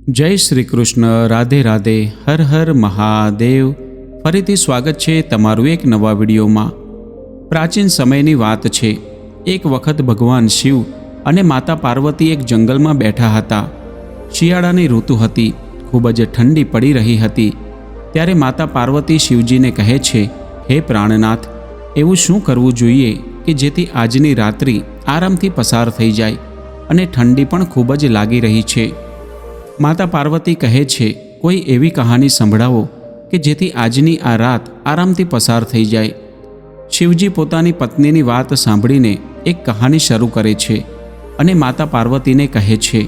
જય શ્રી કૃષ્ણ, રાધે રાધે, હર હર મહાદેવ। ફરીથી સ્વાગત છે તમારું એક નવા વિડીયોમાં। પ્રાચીન સમયની વાત છે। એક વખત ભગવાન શિવ અને માતા પાર્વતી એક જંગલમાં બેઠા હતા। શિયાળાની ઋતુ હતી, ખૂબ જ ઠંડી પડી રહી હતી। ત્યારે માતા પાર્વતી શિવજીને કહે છે, હે પ્રાણનાથ, એવું શું કરવું જોઈએ કે જેથી આજની રાત્રિ આરામથી પસાર થઈ જાય અને ઠંડી પણ ખૂબ જ લાગી રહી છે। માતા પાર્વતી કહે છે, કોઈ એવી કહાની સંભળાવો કે જેથી આજની આ રાત આરામથી પસાર થઈ જાય। શિવજી પોતાની પત્નીની વાત સાંભળીને એક કહાની શરૂ કરે છે અને માતા પાર્વતીને કહે છે,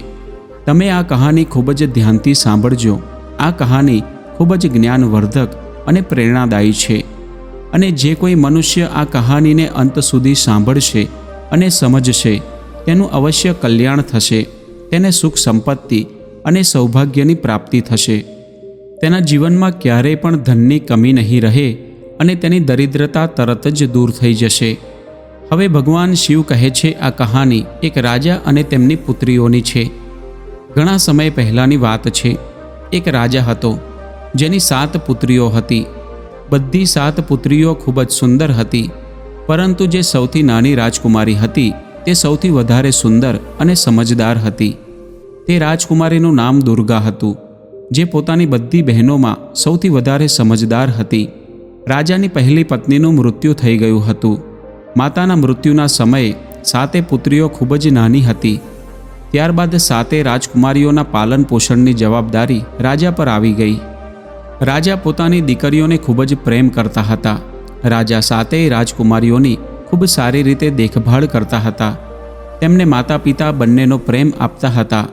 તમે આ કહાની ખૂબ જ ધ્યાનથી સાંભળજો। આ કહાની ખૂબ જ જ્ઞાનવર્ધક અને પ્રેરણાદાયી છે અને જે કોઈ મનુષ્ય આ કહાનીને અંત સુધી સાંભળશે અને સમજશે તેનું અવશ્ય કલ્યાણ થશે, તેને સુખ સંપત્તિ અને સૌભાગ્યની પ્રાપ્તિ થશે। તેના જીવનમાં ક્યારેય પણ ધનની કમી નહીં રહે અને તેની દરિદ્રતા તરત જ દૂર થઈ જશે। હવે ભગવાન શિવ કહે છે, આ કહાની એક રાજા અને તેમની પુત્રીઓની છે। ઘણા સમય પહેલાંની વાત છે। એક રાજા હતો જેની 7 પુત્રીઓ હતી। બધી 7 પુત્રીઓ ખૂબ જ સુંદર હતી, પરંતુ જે સૌથી નાની રાજકુમારી હતી તે સૌથી વધારે સુંદર અને સમજદાર હતી। તે રાજકુમારીનું નામ દુર્ગા હતું, જે પોતાની બધી બહેનોમાં સૌથી વધારે સમજદાર હતી। રાજાની પહેલી પત્નીનું મૃત્યુ થઈ ગયું હતું। માતાના મૃત્યુના સમયે 7 પુત્રીઓ ખૂબ જ નાની હતી। ત્યારબાદ 7 રાજકુમારીઓના પાલન પોષણની જવાબદારી રાજા પર આવી ગઈ। રાજા પોતાની દીકરીઓને ખૂબ જ પ્રેમ કરતા હતા। રાજા 7 રાજકુમારીઓની ખૂબ સારી રીતે દેખભાળ કરતા હતા। તેમને માતા પિતા બંનેનો પ્રેમ આપતા હતા।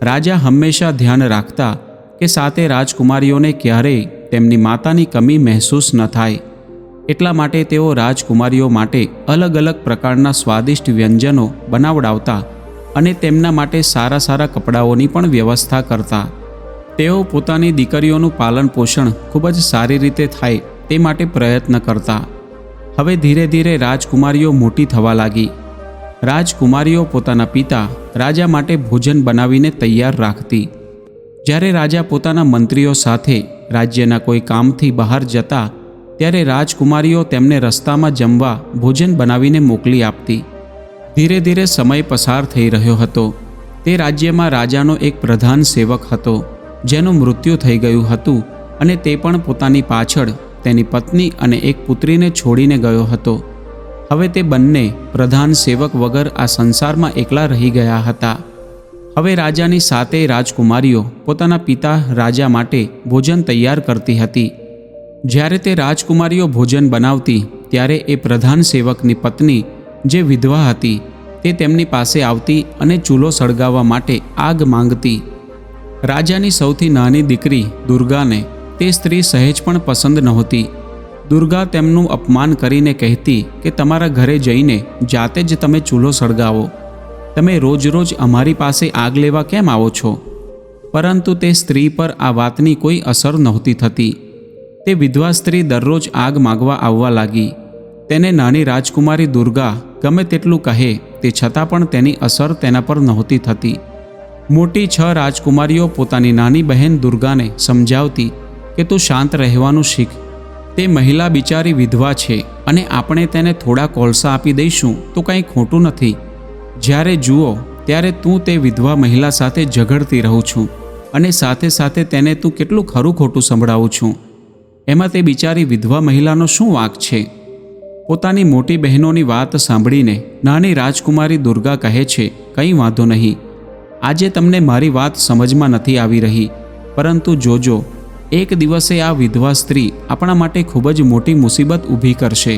રાજા હંમેશા ધ્યાન રાખતા કે 7 રાજકુમારીઓને ક્યારેય તેમની માતાની કમી મહેસૂસ ન થાય। એટલા માટે તેઓ રાજકુમારીઓ માટે અલગ અલગ પ્રકારના સ્વાદિષ્ટ વ્યંજનો બનાવડાવતા અને તેમના માટે સારા સારા કપડાઓની પણ વ્યવસ્થા કરતા। તેઓ પોતાની દીકરીઓનું પાલન પોષણ ખૂબ જ સારી રીતે થાય તે માટે પ્રયત્ન કરતા। હવે ધીરે ધીરે રાજકુમારીઓ મોટી થવા લાગી। રાજકુમારીઓ પોતાના પિતા રાજા માટે ભોજન બનાવીને તૈયાર રાખતી। જ્યારે રાજા પોતાના મંત્રીઓ સાથે રાજ્યના કોઈ કામથી બહાર જતા ત્યારે રાજકુમારીઓ તેમને રસ્તામાં જમવા ભોજન બનાવીને મોકલી આપતી। ધીરે ધીરે સમય પસાર થઈ રહ્યો હતો। તે રાજ્યમાં રાજાનો એક પ્રધાન સેવક હતો જેનું મૃત્યુ થઈ ગયું હતું અને તે પણ પોતાની પાછળ તેની પત્ની અને એક પુત્રીને છોડીને ગયો હતો। હવે તે બંને પ્રધાન સેવક વગર આ સંસારમાં એકલા રહી ગયા હતા। હવે રાજાની 7 રાજકુમારીઓ પોતાના પિતા રાજા માટે ભોજન તૈયાર કરતી હતી। જ્યારે તે રાજકુમારીઓ ભોજન બનાવતી ત્યારે એ પ્રધાન સેવકની પત્ની જે વિધવા હતી તે તેમની પાસે આવતી અને ચૂલો સળગાવવા માટે આગ માંગતી। રાજાની સૌથી નાની દીકરી દુર્ગાને તે સ્ત્રી સહેજ પણ પસંદ નહોતી। દુર્ગા તેમનું અપમાન કરીને કહેતી કે તમારા ઘરે જઈને જાતે જ તમે ચૂલો સળગાવો, તમે રોજ રોજ અમારી પાસે આગ લેવા કેમ આવો છો? પરંતુ તે સ્ત્રી પર આ વાતની કોઈ અસર નહોતી થતી। તે વિધવા સ્ત્રી દરરોજ આગ માગવા આવવા લાગી। તેને નાની રાજકુમારી દુર્ગા ગમે તેટલું કહે તે છતાં પણ તેની અસર તેના પર નહોતી થતી। મોટી 6 રાજકુમારીઓ પોતાની નાની બહેન દુર્ગાને સમજાવતી કે તું શાંત રહેવાનું શીખ। તે મહિલા બિચારી વિધવા છે અને આપણે તેને થોડા કોલસા આપી દઈશું તો કંઈ ખોટું નથી। જ્યારે જુઓ ત્યારે તું તે વિધવા મહિલા સાથે ઝઘડતી રહું છું અને સાથે સાથે તેને તું કેટલું ખરું ખોટું સંભળાવું છું। એમાં તે બિચારી વિધવા મહિલાનો શું વાંક છે? પોતાની મોટી બહેનોની વાત સાંભળીને નાની રાજકુમારી દુર્ગા કહે છે, કંઈ વાંધો નહીં, આજે તમને મારી વાત સમજમાં નથી આવી રહી, પરંતુ જોજો એક દિવસે આ વિધવા સ્ત્રી આપણા માટે ખૂબ જ મોટી મુસીબત ઊભી કરશે।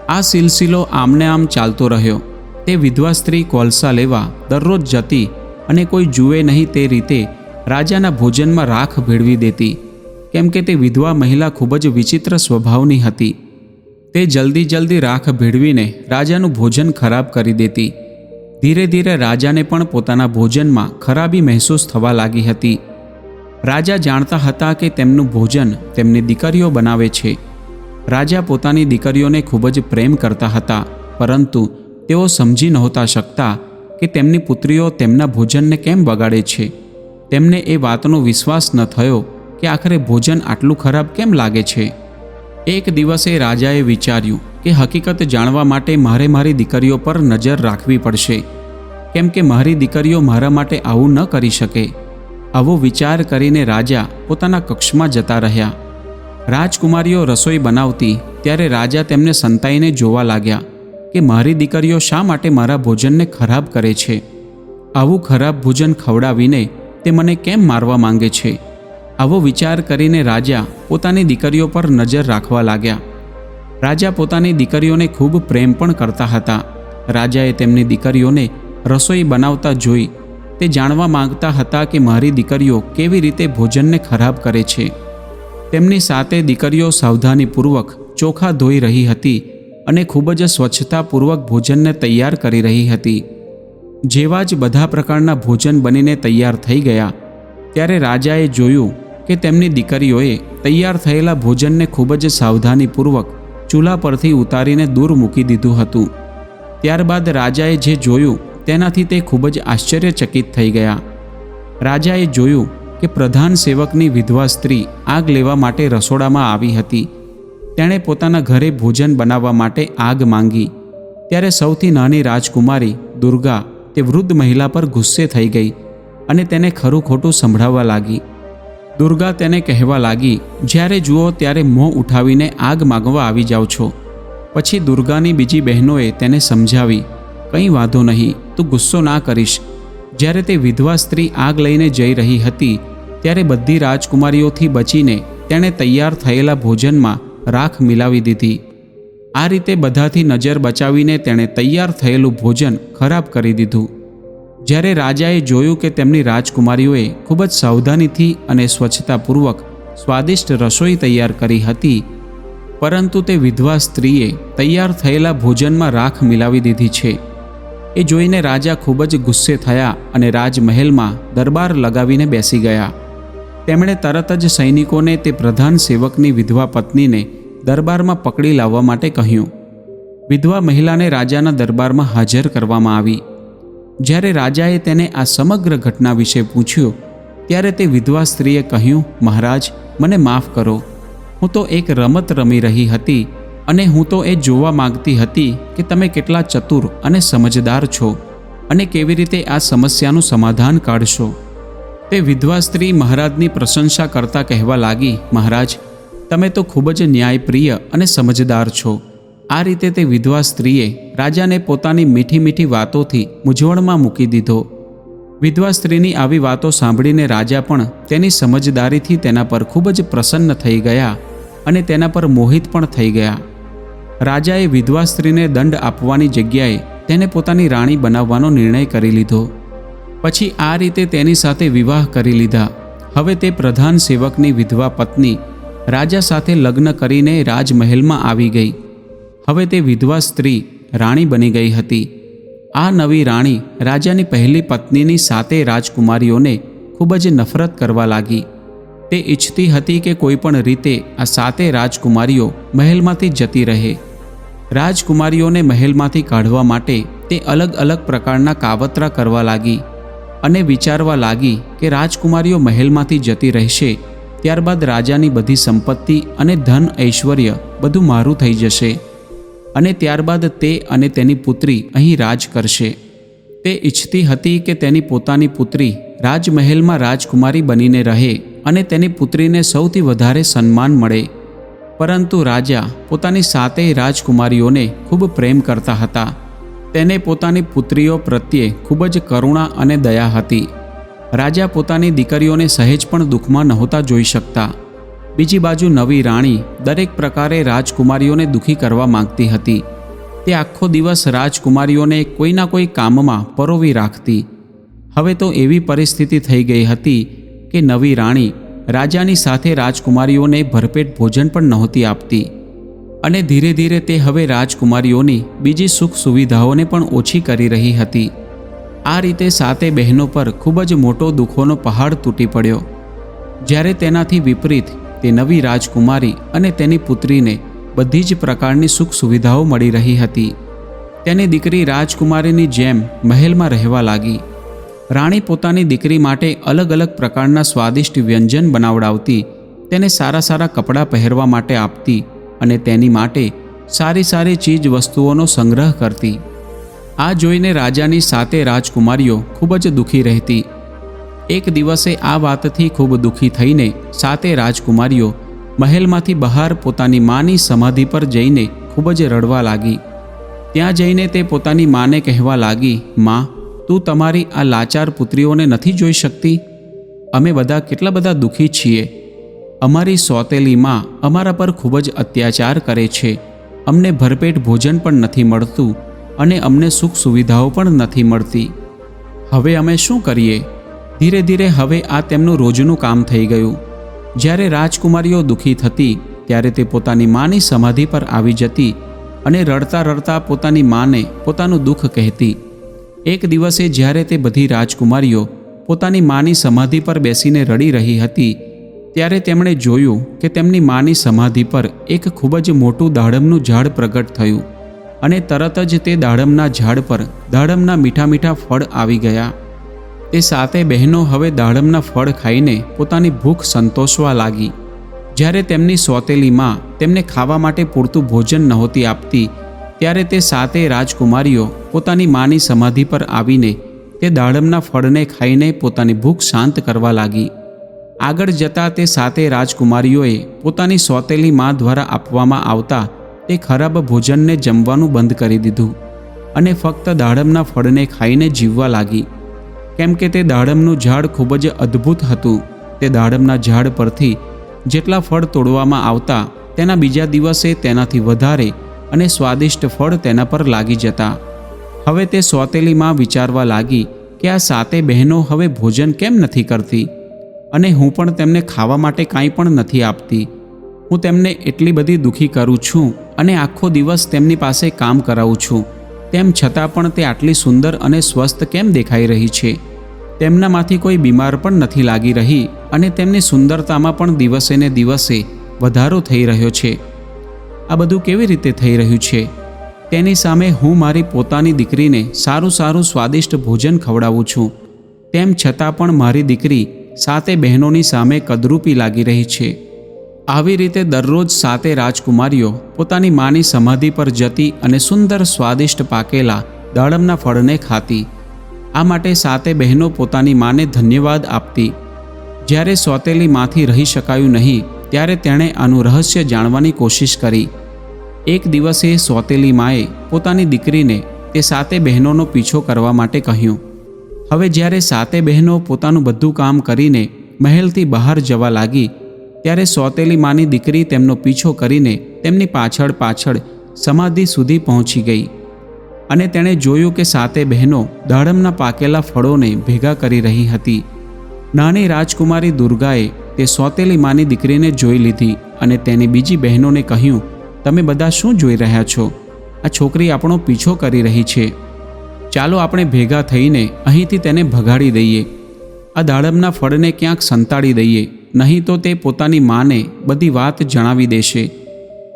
આ સિલસિલો આમને આમ ચાલતો રહ્યો। તે વિધવા સ્ત્રી કોલસા લેવા દરરોજ જતી અને કોઈ જુએ નહીં તે રીતે રાજાના ભોજનમાં રાખ ભેળવી દેતી, કેમ કે તે વિધવા મહિલા ખૂબ જ વિચિત્ર સ્વભાવની હતી। તે જલ્દી જલ્દી રાખ ભેળવીને રાજાનું ભોજન ખરાબ કરી દેતી। ધીરે ધીરે રાજાને પણ પોતાના ભોજનમાં ખરાબી મહેસૂસ થવા લાગી હતી। રાજા જાણતા હતા કે તેમનું ભોજન તેમની દીકરીઓ બનાવે છે। રાજા પોતાની દીકરીઓને ખૂબ જ પ્રેમ કરતા હતા, પરંતુ તેઓ સમજી નહોતા શકતા કે તેમની પુત્રીઓ તેમના ભોજનને કેમ બગાડે છે। તેમને એ વાતનો વિશ્વાસ ન થયો કે આખરે ભોજન આટલું ખરાબ કેમ લાગે છે. એક દિવસે રાજાએ વિચાર્યું કે હકીકત જાણવા માટે મારે મારી દીકરીઓ પર નજર રાખવી પડશે, કેમ કે મારી દીકરીઓ મારા માટે આવું ન કરી શકે. આવો વિચાર કરીને રાજા પોતાના કક્ષમાં જતા રહ્યા. રાજકુમારીઓ રસોઈ બનાવતી ત્યારે રાજા તેમને સંતાઈને જોવા લાગ્યા કે મારી દીકરીઓ શા માટે મારા ભોજનને ખરાબ કરે છે. આવું ખરાબ ભોજન ખવડાવીને તે મને કેમ મારવા માંગે છે. આવો વિચાર કરીને રાજા પોતાની દીકરીઓ પર નજર રાખવા લાગ્યા. રાજા પોતાની દીકરીઓને ખૂબ પ્રેમ પણ કરતા હતા. રાજાએ તેમની દીકરીઓને રસોઈ બનાવતા જોઈ તે જાણવા માંગતા હતા કે મારી દીકરીઓ કેવી રીતે ભોજનને ખરાબ કરે છે. તેમની સાથે દીકરીઓ સાવધાનીપૂર્વક ચોખા ધોઈ રહી હતી અને ખૂબ જ સ્વચ્છતાપૂર્વક ભોજનને તૈયાર કરી રહી હતી. જેવા જ બધા પ્રકારના ભોજન બનીને તૈયાર થઈ ગયા ત્યારે રાજાએ જોયું કે તેમની દીકરીઓએ તૈયાર થયેલા ભોજનને ખૂબ જ સાવધાનીપૂર્વક ચૂલા પરથી ઉતારીને દૂર મૂકી દીધું હતું. ત્યારબાદ રાજાએ જે જોયું તેનાથી તે ખૂબ જ આશ્ચર્યચકિત થઈ ગયા. રાજાએ જોયું કે પ્રધાન સેવકની વિધવા સ્ત્રી આગ લેવા માટે રસોડામાં આવી હતી. તેણે પોતાના ઘરે ભોજન બનાવવા માટે આગ માંગી ત્યારે સૌથી નાની રાજકુમારી દુર્ગા તે વૃદ્ધ મહિલા પર ગુસ્સે થઈ ગઈ અને તેને ખરું ખોટું સંભળાવવા લાગી. દુર્ગા તેને કહેવા લાગી, જ્યારે જુઓ ત્યારે મોં ઉઠાવીને આગ માગવા આવી જાઓ છો. પછી દુર્ગાની બીજી બહેનોએ તેને સમજાવી, કંઈ વાંધો નહીં, તું ગુસ્સો ના કરીશ. જ્યારે તે વિધવા સ્ત્રી આગ લઈને જઈ રહી હતી ત્યારે બધી રાજકુમારીઓથી બચીને તેણે તૈયાર થયેલા ભોજનમાં રાખ મિલાવી દીધી. આ રીતે બધાથી નજર બચાવીને તેણે તૈયાર થયેલું ભોજન ખરાબ કરી દીધું. જ્યારે રાજાએ જોયું કે તેમની રાજકુમારીઓએ ખૂબ જ સાવધાનીથી અને સ્વચ્છતાપૂર્વક સ્વાદિષ્ટ રસોઈ તૈયાર કરી હતી, પરંતુ તે વિધવા સ્ત્રીએ તૈયાર થયેલા ભોજનમાં રાખ મિલાવી દીધી છે, એ જોઈને રાજા ખૂબ જ ગુસ્સે થયા અને રાજમહેલમાં દરબાર લગાવીને બેસી ગયા. તેમણે તરત જ સૈનિકોને તે પ્રધાન સેવકની વિધવા પત્નીને દરબારમાં પકડી લાવવા માટે કહ્યું. વિધવા મહિલાને રાજાના દરબારમાં હાજર કરવામાં આવી. જ્યારે રાજાએ તેને આ સમગ્ર ઘટના વિશે પૂછ્યું ત્યારે તે વિધવા સ્ત્રીએ કહ્યું, મહારાજ, મને માફ કરો. હું તો એક રમત રમી રહી હતી અને હું તો એ જોવા માંગતી હતી કે તમે કેટલા ચતુર અને સમજદાર છો અને કેવી રીતે આ સમસ્યાનું સમાધાન કાઢશો. તે વિધવા સ્ત્રી મહારાજની પ્રશંસા કરતા કહેવા લાગી, મહારાજ, તમે તો ખૂબ જ ન્યાયપ્રિય અને સમજદાર છો. આ રીતે તે વિધવા સ્ત્રીએ રાજાને પોતાની મીઠી મીઠી વાતોથી મૂંઝવણમાં મૂકી દીધો. વિધવા સ્ત્રીની આવી વાતો સાંભળીને રાજા પણ તેની સમજદારીથી તેના પર ખૂબ જ પ્રસન્ન થઈ ગયા અને તેના પર મોહિત પણ થઈ ગયા. રાજાએ વિધવા સ્ત્રીને દંડ આપવાની જગ્યાએ તેને પોતાની રાણી બનાવવાનો નિર્ણય કરી લીધો. પછી આ રીતે તેની સાથે વિવાહ કરી લીધા. હવે તે પ્રધાન સેવકની વિધવા પત્ની રાજા સાથે લગ્ન કરીને રાજમહેલમાં આવી ગઈ. હવે તે વિધવા સ્ત્રી રાણી બની ગઈ હતી. આ નવી રાણી રાજાની પહેલી પત્નીની સાતે રાજકુમારીઓને ખૂબ જ નફરત કરવા લાગી. તે ઈચ્છતી હતી કે કોઈ પણ રીતે આ સાતે રાજકુમારીઓ મહેલમાંથી જતી રહે. રાજકુમારીઓને મહેલમાંથી કાઢવા માટે તે અલગ અલગ પ્રકારના કાવતરા કરવા લાગી અને વિચારવા લાગી કે રાજકુમારીઓ મહેલમાંથી જતી રહેશે ત્યારબાદ રાજાની બધી સંપત્તિ અને ધન ઐશ્વર્ય બધું મારું થઈ જશે અને ત્યારબાદ તે અને તેની પુત્રી અહીં રાજ કરશે. તે ઈચ્છતી હતી કે તેની પોતાની પુત્રી રાજમહેલમાં રાજકુમારી બનીને રહે અને તેની પુત્રીને સૌથી વધારે સન્માન મળે. પરંતુ રાજા પોતાની સાતેય રાજકુમારીઓને ખૂબ પ્રેમ કરતા હતા. તેને પોતાની પુત્રીઓ પ્રત્યે ખૂબ જ કરુણા અને દયા હતી. રાજા પોતાની દીકરીઓને સહેજ પણ દુઃખમાં નહોતા જોઈ શકતા. બીજી બાજુ નવી રાણી દરેક પ્રકારે રાજકુમારીઓને દુઃખી કરવા માંગતી હતી. તે આખો દિવસ રાજકુમારીઓને કોઈના કોઈ કામમાં પરોવી રાખતી. હવે તો એવી પરિસ્થિતિ થઈ ગઈ હતી કે નવી રાણી રાજાની સાથે રાજકુમારીઓને ભરપેટ ભોજન પણ નહોતી આપતી અને ધીરે ધીરે તે હવે રાજકુમારીઓની બીજી સુખ સુવિધાઓને પણ ઓછી કરી રહી હતી. આ રીતે સાતે બહેનો પર ખૂબ જ મોટો દુઃખોનો પહાડ તૂટી પડ્યો. જ્યારે તેનાથી વિપરીત તે નવી રાજકુમારી અને તેની પુત્રીને બધી જ પ્રકારની સુખ સુવિધાઓ મળી રહી હતી. તેની દીકરી રાજકુમારીની જેમ મહેલમાં રહેવા લાગી. રાણી પોતાની દીકરી માટે અલગ અલગ પ્રકારના સ્વાદિષ્ટ વ્યંજન બનાવડાવતી, તેને સારા સારા કપડાં પહેરવા માટે આપતી અને તેની માટે સારી સારી ચીજ વસ્તુઓનો સંગ્રહ કરતી. આ જોઈને રાજાની 7 રાજકુમારીઓ ખૂબ જ દુઃખી રહેતી. એક દિવસે આ વાતથી ખૂબ દુઃખી થઈને 7 રાજકુમારીઓ મહેલમાંથી બહાર પોતાની માની સમાધિ પર જઈને ખૂબ જ રડવા લાગી. ત્યાં જઈને તે પોતાની માને કહેવા લાગી, માં, તું તમારી આ લાચાર પુત્રીઓને નથી જોઈ શકતી? અમે બધા કેટલા બધા દુઃખી છીએ. અમારી સોતેલી માં અમારા પર ખૂબ જ અત્યાચાર કરે છે. અમને ભરપેટ ભોજન પણ નથી મળતું અને અમને સુખ સુવિધાઓ પણ નથી મળતી. હવે અમે શું કરીએ? ધીરે ધીરે હવે આ તેમનું રોજનું કામ થઈ ગયું. જ્યારે રાજકુમારીઓ દુઃખી થતી ત્યારે તે પોતાની માની સમાધિ પર આવી જતી અને રડતા રડતા પોતાની માને પોતાનું દુઃખ કહેતી. એક દિવસે જ્યારે તે બધી રાજકુમારીઓ પોતાની માની સમાધિ પર બેસીને રડી રહી હતી, ત્યારે તેમણે જોયું કે તેમની માની સમાધિ પર એક ખૂબ જ મોટું દાડમનું ઝાડ પ્રગટ થયું અને તરત જ તે દાડમના ઝાડ પર દાડમના મીઠા મીઠા ફળ આવી ગયા. તે 7 બહેનો હવે દાડમના ફળ ખાઈને પોતાની ભૂખ સંતોષવા લાગી. જ્યારે તેમની સોતેલી માં તેમને ખાવા માટે પૂરતું ભોજન નહોતી આપતી, ત્યારે તે 7 રાજકુમારીઓ પોતાની માની સમાધિ પર આવીને તે દાડમના ફળને ખાઈને પોતાની ભૂખ શાંત કરવા લાગી. આગળ જતાં તે 7 રાજકુમારીઓએ પોતાની સોતેલી માં દ્વારા આપવામાં આવતા તે ખરાબ ભોજનને જમવાનું બંધ કરી દીધું અને ફક્ત દાડમના ફળને ખાઈને જીવવા લાગી. કેમ કે તે દાડમનું ઝાડ ખૂબ જ અદ્ભુત હતું. તે દાડમના ઝાડ પરથી જેટલા ફળ તોડવામાં આવતા તેના બીજા દિવસે તેનાથી વધારે અને સ્વાદિષ્ટ ફળ તેના પર લાગી જતા. હવે તે સોતેલી માં વિચારવા લાગી કે આ 7 બહેનો હવે ભોજન કેમ નથી કરતી અને હું પણ તેમને ખાવા માટે કાંઈ પણ નથી આપતી. હું તેમને એટલી બધી દુઃખી કરું છું અને આખો દિવસ તેમની પાસે કામ કરાવું છું, તેમ છતાં પણ તે આટલી સુંદર અને સ્વસ્થ કેમ દેખાઈ રહી છે? તેમનામાંથી કોઈ બીમાર પણ નથી લાગી રહી અને તેમની સુંદરતામાં પણ દિવસે ને દિવસે વધારો થઈ રહ્યો છે. આ બધું કેવી રીતે થઈ રહ્યું છે? તેની સામે હું મારી પોતાની દીકરીને સારું સારું સ્વાદિષ્ટ ભોજન ખવડાવું છું, તેમ છતાં પણ મારી દીકરી 7 બહેનોની સામે કદરૂપી લાગી રહી છે. આવી રીતે દરરોજ 7 રાજકુમારીઓ પોતાની માની સમાધિ પર જતી અને સુંદર સ્વાદિષ્ટ પાકેલા દાડમના ફળને ખાતી. આ માટે 7 બહેનો પોતાની માને ધન્યવાદ આપતી. જ્યારે સોતેલી માંથી રહી શકાયું નહીં ત્યારે તેણે આનું રહસ્ય જાણવાની કોશિશ કરી. એક દિવસે સોતેલી માએ પોતાની દીકરીને તે 7 બહેનોનો પીછો કરવા માટે કહ્યું. હવે જ્યારે 7 બહેનો પોતાનું બધું કામ કરીને મહેલથી બહાર જવા લાગી, ત્યારે સોતેલી માની દીકરી તેમનો પીછો કરીને તેમની પાછળ પાછળ સમાધિ સુધી પહોંચી ગઈ અને તેણે જોયું કે 7 બહેનો દાડમના પાકેલા ફળોને ભેગા કરી રહી હતી. નાની રાજકુમારી દુર્ગાએ તે સોતેલી માની દીકરીને જોઈ લીધી અને તેની બીજી બહેનોને કહ્યું, તમે બધા શું જોઈ રહ્યા છો? આ છોકરી આપણો પીછો કરી રહી છે. ચાલો આપણે ભેગા થઈને અહીંથી તેને ભગાડી દઈએ. આ દાડમના ફળને ક્યાંક સંતાડી દઈએ, નહીં તો તે પોતાની માને બધી વાત જણાવી દેશે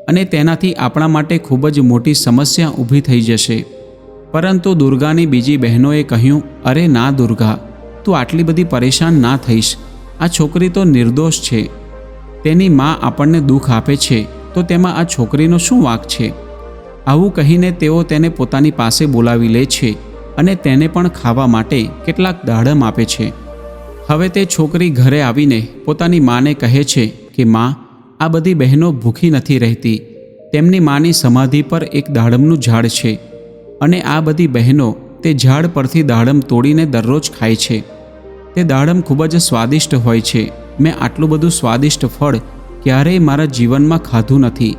અને તેનાથી આપણા માટે ખૂબ જ મોટી સમસ્યા ઊભી થઈ જશે. પરંતુ દુર્ગાની બીજી બહેનોએ કહ્યું, અરે ના દુર્ગા, તું આટલી બધી પરેશાન ના થઈશ. આ છોકરી તો નિર્દોષ છે. તેની મા આપણને દુઃખ આપે છે તો તેમાં આ છોકરીનો શું વાંક છે? આવું કહીને તેઓ તેને પોતાની પાસે બોલાવી લે છે અને તેને પણ ખાવા માટે કેટલાક દાડમ આપે છે. હવે તે છોકરી ઘરે આવીને પોતાની માને કહે છે કે માં, આ બધી બહેનો ભૂખી નથી રહેતી. તેમની માની સમાધિ પર એક દાડમનું ઝાડ છે અને આ બધી બહેનો તે ઝાડ પરથી દાડમ તોડીને દરરોજ ખાય છે. તે દાડમ ખૂબ જ સ્વાદિષ્ટ હોય છે. મેં આટલું બધું સ્વાદિષ્ટ ફળ ક્યારેય મારા જીવનમાં ખાધું નથી.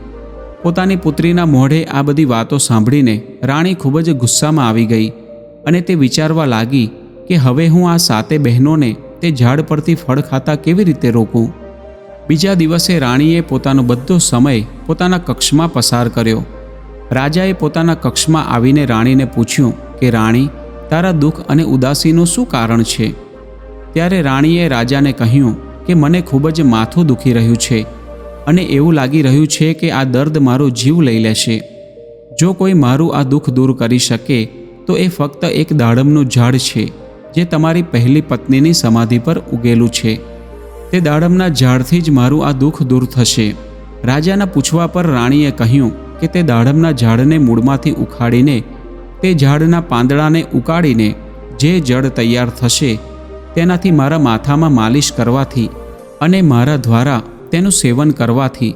પોતાની પુત્રીના મોઢે આ બધી વાતો સાંભળીને રાણી ખૂબ જ ગુસ્સામાં આવી ગઈ અને તે વિચારવા લાગી કે હવે હું આ 7 બહેનોને તે ઝાડ પરથી ફળ ખાતા કેવી રીતે રોકું. બીજા દિવસે રાણીએ પોતાનો બધો સમય પોતાના કક્ષમાં પસાર કર્યો. રાજાએ પોતાના કક્ષમાં આવીને રાણીને પૂછ્યું કે રાણી, તારા દુઃખ અને ઉદાસીનું શું કારણ છે? ત્યારે રાણીએ રાજાને કહ્યું કે મને ખૂબ જ માથું દુખી રહ્યું છે અને એવું લાગી રહ્યું છે કે આ દર્દ મારો જીવ લઈ લેશે. જો કોઈ મારું આ દુઃખ દૂર કરી શકે તો એ ફક્ત એક દાડમનું ઝાડ છે જે તમારી પહેલી પત્નીની સમાધિ પર ઉગેલું છે. તે દાડમના ઝાડથી જ મારું આ દુઃખ દૂર થશે. રાજાના પૂછવા પર રાણીએ કહ્યું કે તે દાડમના ઝાડને મૂળમાંથી ઉખાડીને તે ઝાડના પાંદડાને ઉકાળીને જે જળ તૈયાર થશે તેનાથી મારા માથામાં માલિશ કરવાથી અને મારા દ્વારા તેનું સેવન કરવાથી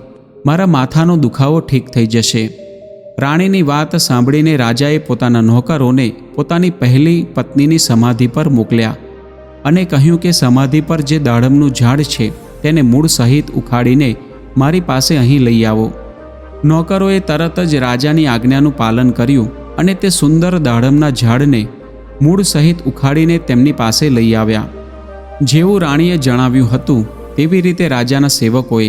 મારા માથાનો દુખાવો ઠીક થઈ જશે. રાણીની વાત સાંભળીને રાજાએ પોતાના નોકરોને પોતાની પહેલી પત્નીની સમાધિ પર મોકલ્યા અને કહ્યું કે સમાધિ પર જે દાડમનું ઝાડ છે તેને મૂળ સહિત ઉખાડીને મારી પાસે અહીં લઈ આવો. નોકરોએ તરત જ રાજાની આજ્ઞાનું પાલન કર્યું અને તે સુંદર દાડમના ઝાડને મૂળ સહિત ઉખાડીને તેમની પાસે લઈ આવ્યા. જેવું રાણીએ જણાવ્યું હતું તેવી રીતે રાજાના સેવકોએ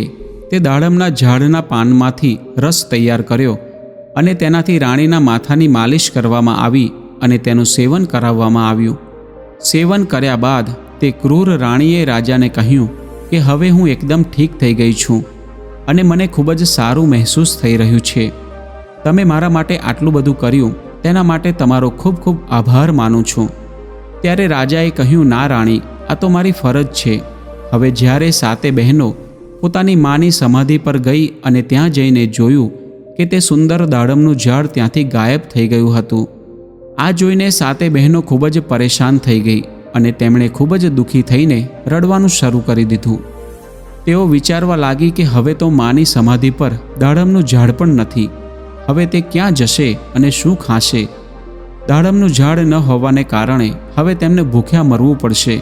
તે દાડમના ઝાડના પાનમાંથી રસ તૈયાર કર્યો અને તેનાથી રાણીના માથાની માલિશ કરવામાં આવી અને તેનું સેવન કરાવવામાં આવ્યું. સેવન કર્યા બાદ તે ક્રૂર રાણીએ રાજાને કહ્યું કે હવે હું એકદમ ઠીક થઈ ગઈ છું અને મને ખૂબ જ સારું મહેસૂસ થઈ રહ્યું છે. તમે મારા માટે આટલું બધું કર્યું તેના માટે તમારો ખૂબ ખૂબ આભાર માનું છું. ત્યારે રાજાએ કહ્યું, ના રાણી, આ તો મારી ફરજ છે. હવે જ્યારે સાતે બહેનો પોતાની માની સમાધિ પર ગઈ અને ત્યાં જઈને જોયું કે તે સુંદર દાડમનું ઝાડ ત્યાંથી ગાયબ થઈ ગયું હતું. આ જોઈને સાતે બહેનો ખૂબ જ પરેશાન થઈ ગઈ અને તેમણે ખૂબ જ દુઃખી થઈને રડવાનું શરૂ કરી દીધું. તેઓ વિચારવા લાગી કે હવે તો માની સમાધિ પર દાડમનું ઝાડ પણ નથી. હવે તે ક્યાં જશે અને શું ખાશે? દાડમનું ઝાડ ન હોવાને કારણે હવે તેમને ભૂખ્યા મરવું પડશે.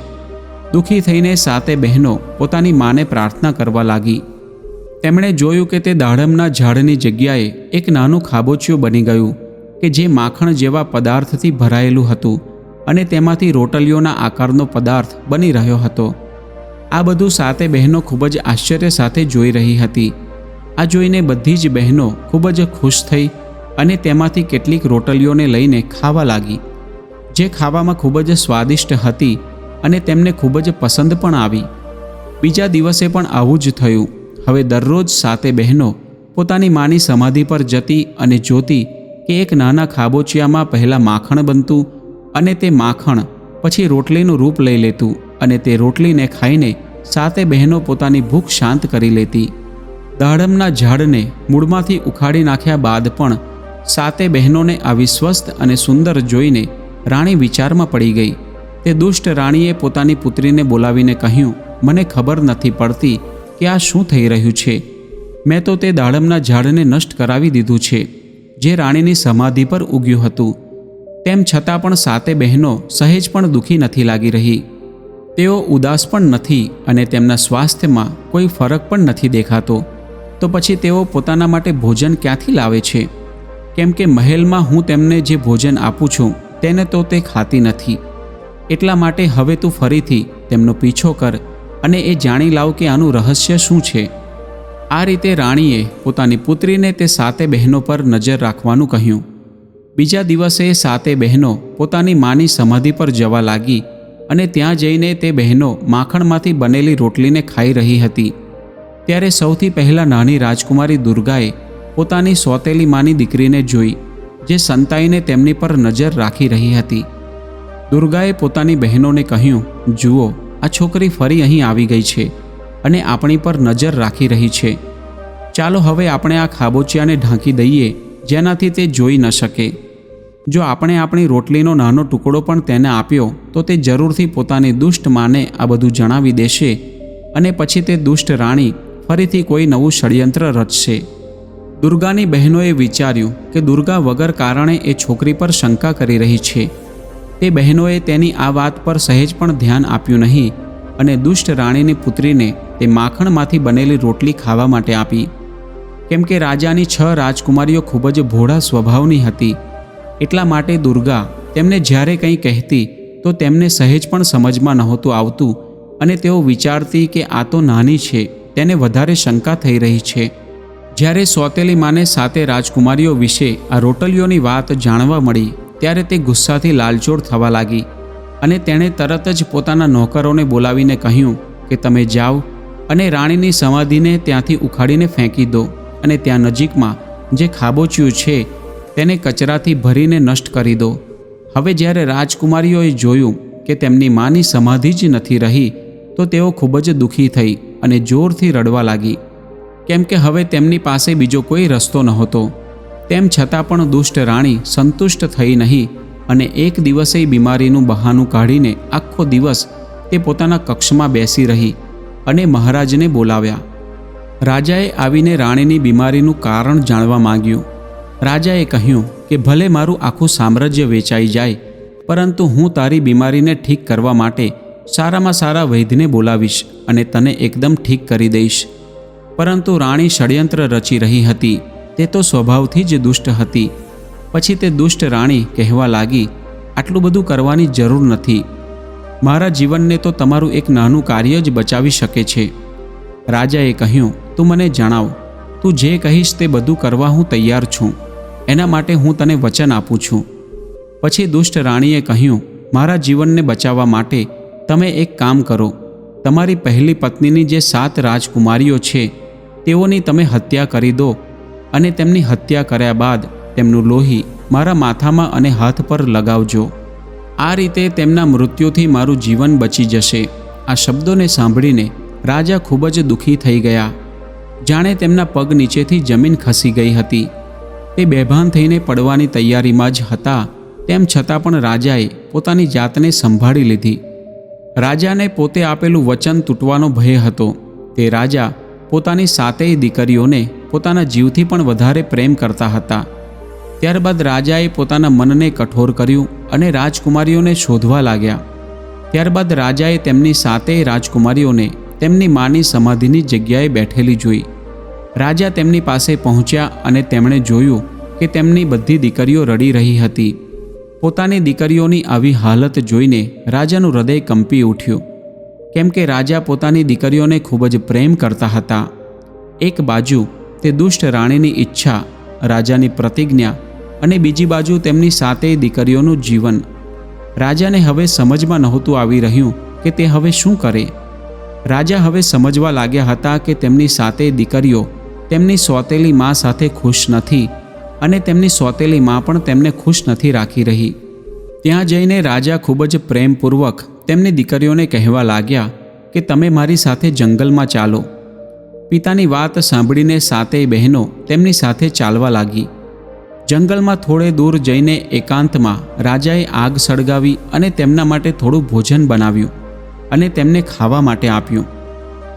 દુઃખી થઈને સાતે બહેનો પોતાની માને પ્રાર્થના કરવા લાગી. તેમણે જોયું કે તે દાડમના ઝાડની જગ્યાએ એક નાનું ખાબોચિયું બની ગયું કે જે માખણ જેવા પદાર્થથી ભરાયેલું હતું અને તેમાંથી રોટલીઓના આકારનો પદાર્થ બની રહ્યો હતો. આ બધું સાતે બહેનો ખૂબ જ આશ્ચર્ય સાથે જોઈ રહી હતી. આ જોઈને બધી જ બહેનો ખૂબ જ ખુશ થઈ અને તેમાંથી કેટલીક રોટલીઓને લઈને ખાવા લાગી, જે ખાવામાં ખૂબ જ સ્વાદિષ્ટ હતી અને તેમને ખૂબ જ પસંદ પણ આવી. બીજા દિવસે પણ આવું જ થયું. હવે દરરોજ સાતે બહેનો પોતાની માની સમાધિ પર જતી અને જોતી કે એક નાના ખાબોચિયામાં પહેલાં માખણ બનતું અને તે માખણ પછી રોટલીનું રૂપ લઈ લેતું અને તે રોટલીને ખાઈને સાતે બહેનો પોતાની ભૂખ શાંત કરી લેતી. દાડમના ઝાડને મૂળમાંથી ઉખાડી નાખ્યા બાદ પણ સાતે બહેનોને આવી સ્વસ્થ અને સુંદર જોઈને રાણી વિચારમાં પડી ગઈ. તે દુષ્ટ રાણીએ પોતાની પુત્રીને બોલાવીને કહ્યું, મને ખબર નથી પડતી કે આ શું થઈ રહ્યું છે. મેં તો તે દાડમના ઝાડને નષ્ટ કરાવી દીધું છે જે રાણીની સમાધિ પર ઉગ્યું હતું. તેમ છતાં પણ સાતે બહેનો સહેજ પણ દુઃખી નથી લાગી રહી. તેઓ ઉદાસ પણ નથી અને તેમના સ્વાસ્થ્યમાં કોઈ ફરક પણ નથી દેખાતો. તો પછી તેઓ પોતાના માટે ભોજન ક્યાંથી લાવે છે? કેમ કે મહેલમાં હું તેમને જે ભોજન આપું છું તેને તો તે ખાતી નથી. એટલા માટે હવે તું ફરીથી તેમનો પીછો કર અને એ જાણી લાવ કે આનું રહસ્ય શું છે. આ રીતે રાણીએ પોતાની પુત્રીને તે સાતે બહેનો પર નજર રાખવાનું કહ્યું. બીજા દિવસે સાતે બહેનો પોતાની માની સમાધિ પર જવા લાગી અને ત્યાં જઈને તે બહેનો માખણમાંથી બનેલી રોટલીને ખાઈ રહી હતી. ત્યારે સૌથી પહેલાં નાની રાજકુમારી દુર્ગાએ પોતાની સોતેલી માની દીકરીને જોઈ, જે સંતાઈને તેમની પર નજર રાખી રહી હતી. દુર્ગાએ પોતાની બહેનોને કહ્યું, જુઓ, આ છોકરી ફરી અહીં આવી ગઈ છે અને આપણી પર નજર રાખી રહી છે. ચાલો હવે આપણે આ ખાબોચિયાને ઢાંકી દઈએ જેનાથી તે જોઈ ન શકે. જો આપણે આપણી રોટલીનો નાનો ટુકડો પણ તેને આપ્યો તો તે જરૂરથી પોતાની દુષ્ટ માને આ બધું જણાવી દેશે અને પછી તે દુષ્ટ રાણી ફરીથી કોઈ નવું ષડયંત્ર રચશે. દુર્ગાની બહેનોએ વિચાર્યું કે દુર્ગા વગર કારણે એ છોકરી પર શંકા કરી રહી છે. તે બહેનોએ તેની આ વાત પર સહેજ પણ ધ્યાન આપ્યું નહીં અને દુષ્ટ રાણીની પુત્રીને તે માખણમાંથી બનેલી રોટલી ખાવા માટે આપી. કેમ કે રાજાની 6 રાજકુમારીઓ ખૂબ જ ભોળા સ્વભાવની હતી, એટલા માટે દુર્ગા તેમને જ્યારે કંઈ કહેતી તો તેમને સહેજ પણ સમજમાં નહોતું આવતું અને તેઓ વિચારતી કે આ તો નાની છે, તેને વધારે શંકા થઈ રહી છે. જ્યારે સોતેલી માને સાતે રાજકુમારીઓ વિશે આ રોટલીઓની વાત જાણવા મળી ત્યારે તે ગુસ્સાથી લાલચોળ થવા લાગી અને તેણે તરત જ પોતાના નોકરોને બોલાવીને કહ્યું કે તમે જાઓ અને રાણીની સમાધિને ત્યાંથી ઉખાડીને ફેંકી દો અને ત્યાં નજીકમાં જે ખાબોચિયું છે તેને કચરાથી ભરીને નષ્ટ કરી દો. હવે જ્યારે રાજકુમારીઓએ જોયું કે તેમની માની સમાધિ જ નથી રહી તો તેઓ ખૂબ જ દુઃખી થઈ અને જોરથી રડવા લાગી, કેમ કે હવે તેમની પાસે બીજો કોઈ રસ્તો નહોતો. તેમ છતાં પણ દુષ્ટ રાણી સંતુષ્ટ થઈ નહીં અને એક દિવસે બીમારીનું બહાનું કાઢીને આખો દિવસ તે પોતાના કક્ષમાં બેસી રહી અને મહારાજને બોલાવ્યા. રાજાએ આવીને રાણીની બીમારીનું કારણ જાણવા માંગ્યું. રાજાએ કહ્યું કે ભલે મારું આખું સામ્રાજ્ય વેચાઈ જાય, પરંતુ હું તારી બીમારીને ઠીક કરવા માટે સારામાં સારા વૈદ્યને બોલાવીશ અને તને એકદમ ઠીક કરી દઈશ. પરંતુ રાણી ષડયંત્ર રચી રહી હતી. તે તો સ્વભાવથી જ દુષ્ટ હતી. પછી તે દુષ્ટ રાણી કહેવા લાગી, આટલું બધું કરવાની જરૂર નથી. મારા જીવનને તો તમારું એક નાનું કાર્ય જ બચાવી શકે છે. રાજાએ કહ્યું, તું મને જણાવ, તું જે કહીશ તે બધું કરવા હું તૈયાર છું. એના માટે હું તને વચન આપું છું. પછી દુષ્ટ રાણીએ કહ્યું, મારા જીવનને બચાવવા માટે તમે એક કામ કરો. તમારી પહેલી પત્નીની જે 7 રાજકુમારીઓ છે તેઓની તમે હત્યા કરી દો અને તેમની હત્યા કર્યા બાદ તેમનું લોહી મારા માથામાં અને હાથ પર લગાવજો. આ રીતે તેમના મૃત્યુથી મારું જીવન બચી જશે. આ શબ્દોને સાંભળીને રાજા ખૂબ જ દુઃખી થઈ ગયા, જાણે તેમના પગ નીચેથી જમીન ખસી ગઈ હતી. તે બેભાન થઈને પડવાની તૈયારીમાં જ હતા. તેમ છતાં પણ રાજાએ પોતાની જાતને સંભાળી લીધી. રાજાને પોતે આપેલું વચન તૂટવાનો ભય હતો. તે રાજા પોતાની 7 દીકરીઓને પોતાના જીવથી પણ વધારે પ્રેમ કરતા હતા. ત્યારબાદ રાજાએ પોતાના મનને કઠોર કર્યું અને રાજકુમારીઓને શોધવા લાગ્યા. ત્યારબાદ રાજાએ તેમની 7 રાજકુમારીઓને તેમની માની સમાધિની જગ્યાએ બેઠેલી જોઈ. રાજા તેમની પાસે પહોંચ્યા અને તેમણે જોયું કે તેમની બધી દીકરીઓ રડી રહી હતી. પોતાની દીકરીઓની આવી હાલત જોઈને રાજાનું હૃદય કંપી ઉઠ્યું, કેમ કે રાજા પોતાની દીકરીઓને ખૂબ જ પ્રેમ કરતા હતા. એક બાજુ તે દુષ્ટ રાણીની ઈચ્છા, રાજાની પ્રતિજ્ઞા અને બીજી બાજુ તેમની 7 દીકરીઓનું જીવન. રાજાને હવે સમજમાં નહોતું આવી રહ્યું કે તે હવે શું કરે. રાજા હવે સમજવા લાગ્યા હતા કે તેમની 7 દીકરીઓ તેમની સોતેલી મા સાથે ખુશ નથી અને તેમની સોતેલી મા પણ તેમને ખુશ નથી રાખી રહી. ત્યાં જઈને રાજા ખૂબ જ પ્રેમપૂર્વક તેમની દીકરીઓને કહેવા લાગ્યા કે તમે મારી સાથે જંગલમાં ચાલો. પિતાની વાત સાંભળીને 7 બહેનો તેમની સાથે ચાલવા લાગી. જંગલમાં થોડે દૂર જઈને એકાંતમાં રાજાએ આગ સળગાવી અને તેમના માટે થોડું ભોજન બનાવ્યું અને તેમને ખાવા માટે આપ્યું.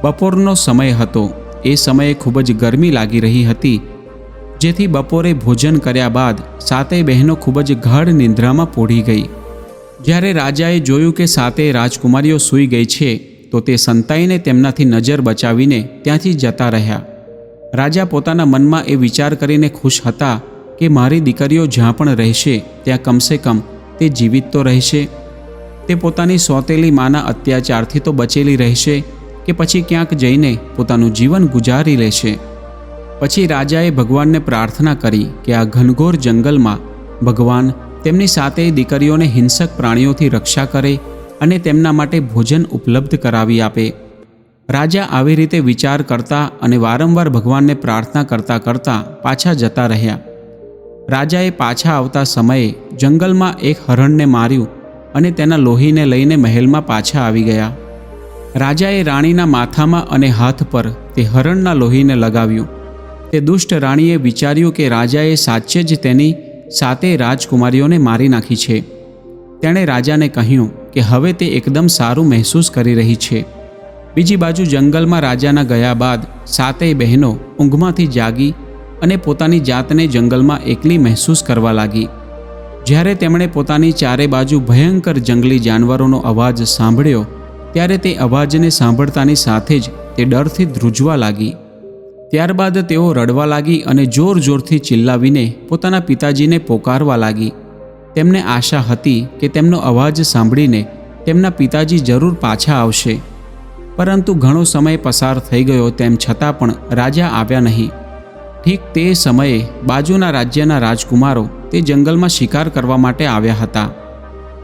બપોરનો સમય હતો. એ સમયે ખૂબ જ ગરમી લાગી રહી હતી, જેથી બપોરે ભોજન કર્યા બાદ 7 બહેનો ખૂબ જ ગાઢ નિંદ્રામાં પોઢી ગઈ. જ્યારે રાજાએ જોયું કે 7 રાજકુમારીઓ સૂઈ ગઈ છે તો તે સંતાઈને તેમનાથી નજર બચાવીને ત્યાંથી જતા રહ્યા. રાજા પોતાના મનમાં એ વિચાર કરીને ખુશ હતા કે મારી દીકરીઓ જ્યાં પણ રહેશે ત્યાં કમસે કમ તે જીવિત તો રહેશે. તે પોતાની સોતેલી માના અત્યાચારથી તો બચેલી રહેશે કે પછી ક્યાંક જઈને પોતાનું જીવન ગુજારી લેશે. પછી રાજાએ ભગવાનને પ્રાર્થના કરી કે આ ઘનઘોર જંગલમાં ભગવાન તેમની 7 દીકરીઓને હિંસક પ્રાણીઓથી રક્ષા કરે અને તેમના માટે ભોજન ઉપલબ્ધ કરાવી આપે. રાજા આવી રીતે વિચાર કરતા અને વારંવાર ભગવાનને પ્રાર્થના કરતાં કરતાં પાછા જતા રહ્યા. રાજાએ પાછા આવતા સમયે જંગલમાં એક હરણને માર્યું અને તેના લોહીને લઈને મહેલમાં પાછા આવી ગયા. રાજાએ રાણીના માથામાં અને હાથ પર તે હરણના લોહીને લગાવ્યું. તે દુષ્ટ રાણીએ વિચાર્યું કે રાજાએ સાચે જ તેની 7 રાજકુમારીઓને મારી નાખી છે. તેણે રાજાને કહ્યું કે હવે તે એકદમ સારું મહેસૂસ કરી રહી છે. બીજી બાજુ જંગલમાં રાજાના ગયા બાદ 7 બહેનો ઊંઘમાંથી જાગી અને પોતાની જાતને જંગલમાં એકલી મહેસૂસ કરવા લાગી. જ્યારે તેમણે પોતાની ચારે બાજુ ભયંકર જંગલી જાનવરોનો અવાજ સાંભળ્યો ત્યારે તે અવાજને સાંભળતાની સાથે જ તે ડરથી ધ્રુજવા લાગી. ત્યારબાદ તેઓ રડવા લાગી અને જોર જોરથી ચિલ્લાવીને પોતાના પિતાજીને પોકારવા લાગી. તેમને આશા હતી કે તેમનો અવાજ સાંભળીને તેમના પિતાજી જરૂર પાછા આવશે. પરંતુ ઘણો સમય પસાર થઈ ગયો તેમ છતાં પણ રાજા આવ્યા નહીં. ઠીક તે સમયે બાજુના રાજ્યના રાજકુમારો તે જંગલમાં શિકાર કરવા માટે આવ્યા હતા.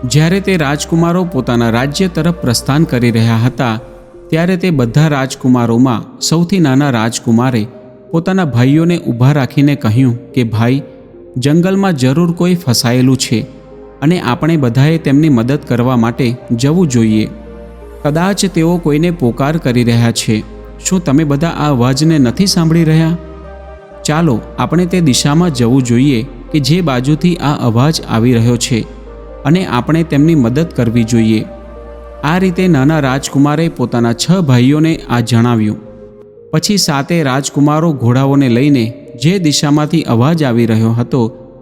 જ્યારે તે રાજકુમારો પોતાના રાજ્ય તરફ પ્રસ્થાન કરી રહ્યા હતા ત્યારે તે બધા રાજકુમારોમાં સૌથી નાના રાજકુમારે પોતાના ભાઈઓને ઊભા રાખીને કહ્યું કે ભાઈ, જંગલમાં જરૂર કોઈ ફસાયેલું છે. અને આપણે બધાએ તેમની મદદ કરવા માટે જવું જોઈએ. કદાચ તેઓ કોઈને પોકાર કરી રહ્યા છે. શું તમે બધા આ અવાજને નથી સાંભળી રહ્યા? ચાલો આપણે તે દિશામાં જવું જોઈએ કે જે બાજુથી આ અવાજ આવી રહ્યો છે અને આપણે તેમની મદદ કરવી જોઈએ. આ રીતે નાના રાજકુમારે પોતાના 6 ભાઈઓને આ જણાવ્યું. પછી 7 રાજકુમારો ઘોડાઓને લઈને જે દિશામાંથી અવાજ આવી રહ્યો હતો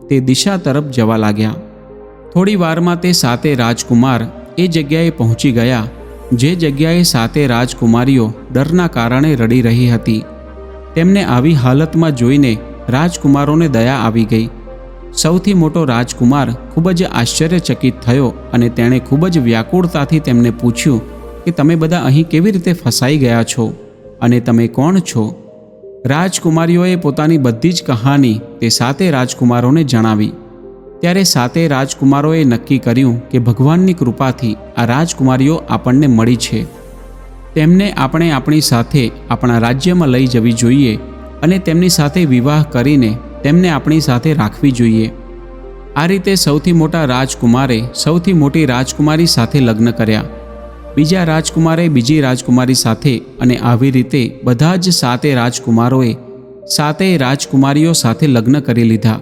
તે દિશા તરફ જવા લાગ્યા. થોડી વારમાં તે 7 રાજકુમાર એ જગ્યાએ પહોંચી ગયા જે જગ્યાએ 7 રાજકુમારીઓ ડરના કારણે રડી રહી હતી. તેમને આવી હાલતમાં જોઈને રાજકુમારોને દયા આવી ગઈ. સૌથી મોટો રાજકુમાર ખૂબ જ આશ્ચર્યચકિત થયો અને તેણે ખૂબ જ વ્યાકુળતાથી તેમને પૂછ્યું કે તમે બધા અહીં કેવી રીતે ફસાઈ ગયા છો અને તમે કોણ છો? રાજકુમારીઓએ પોતાની બધી જ કહાની તે 7 રાજકુમારોને જણાવી. ત્યારે 7 રાજકુમારોએ નક્કી કર્યું કે ભગવાનની કૃપાથી આ રાજકુમારીઓ આપણને મળી છે. તેમને આપણે આપણી સાથે આપણા રાજ્યમાં લઈ જવી જોઈએ અને તેમની સાથે વિવાહ કરીને તેમને આપણી સાથે રાખવી જોઈએ. આ રીતે સૌથી મોટા રાજકુમારે સૌથી મોટી રાજકુમારી સાથે લગ્ન કર્યા. બીજા રાજકુમારે બીજી રાજકુમારી સાથે અને આવી રીતે બધા જ 7 રાજકુમારોએ 7 રાજકુમારીઓ સાથે લગ્ન કરી લીધા.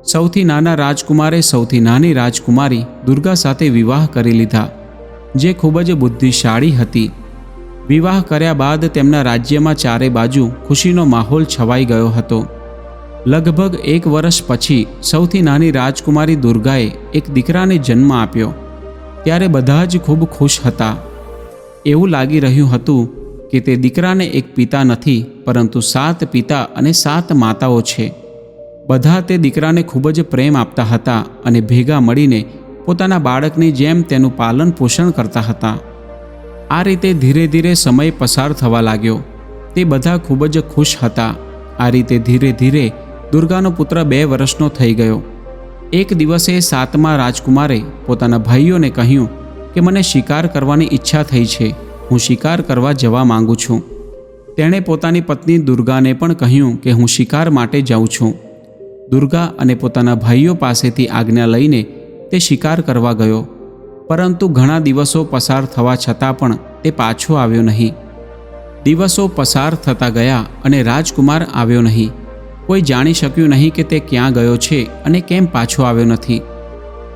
સૌથી નાના રાજકુમારે સૌથી નાની રાજકુમારી દુર્ગા સાથે વિવાહ કરી લીધા જે ખૂબ જ બુદ્ધિશાળી હતી. વિવાહ કર્યા બાદ તેમના રાજ્યમાં ચારે બાજુ ખુશીનો માહોલ છવાઈ ગયો હતો. લગભગ 1 વર્ષ પછી સૌથી નાની રાજકુમારી દુર્ગાએ એક દીકરાને જન્મ આપ્યો. ત્યારે બધા જ ખૂબ ખુશ હતા. એવું લાગી રહ્યું હતું કે તે દીકરાને એક પિતા નથી પરંતુ 7 પિતા અને 7 માતાઓ છે. બધા તે દીકરાને ખૂબ જ પ્રેમ આપતા હતા અને ભેગા મળીને પોતાના બાળકની જેમ તેનું પાલન પોષણ કરતા હતા. આ રીતે ધીરે ધીરે સમય પસાર થવા લાગ્યો. તે બધા ખૂબ જ ખુશ હતા. આ રીતે ધીરે ધીરે દુર્ગાનો પુત્ર 2 વર્ષનો થઈ ગયો. એક દિવસે 7મા રાજકુમારે પોતાના ભાઈઓને કહ્યું કે મને શિકાર કરવાની ઈચ્છા થઈ છે. હું શિકાર કરવા જવા માંગુ છું. તેણે પોતાની પત્ની દુર્ગાને પણ કહ્યું કે હું શિકાર માટે જાઉં છું. દુર્ગા અને પોતાના ભાઈઓ પાસેથી આજ્ઞા લઈને તે શિકાર કરવા ગયો. પરંતુ ઘણા દિવસો પસાર થવા છતાં પણ તે પાછો આવ્યો નહીં. દિવસો પસાર થતા ગયા અને રાજકુમાર આવ્યો નહીં. કોઈ જાણી શક્યું નહીં કે તે ક્યાં ગયો છે અને કેમ પાછો આવ્યો નથી.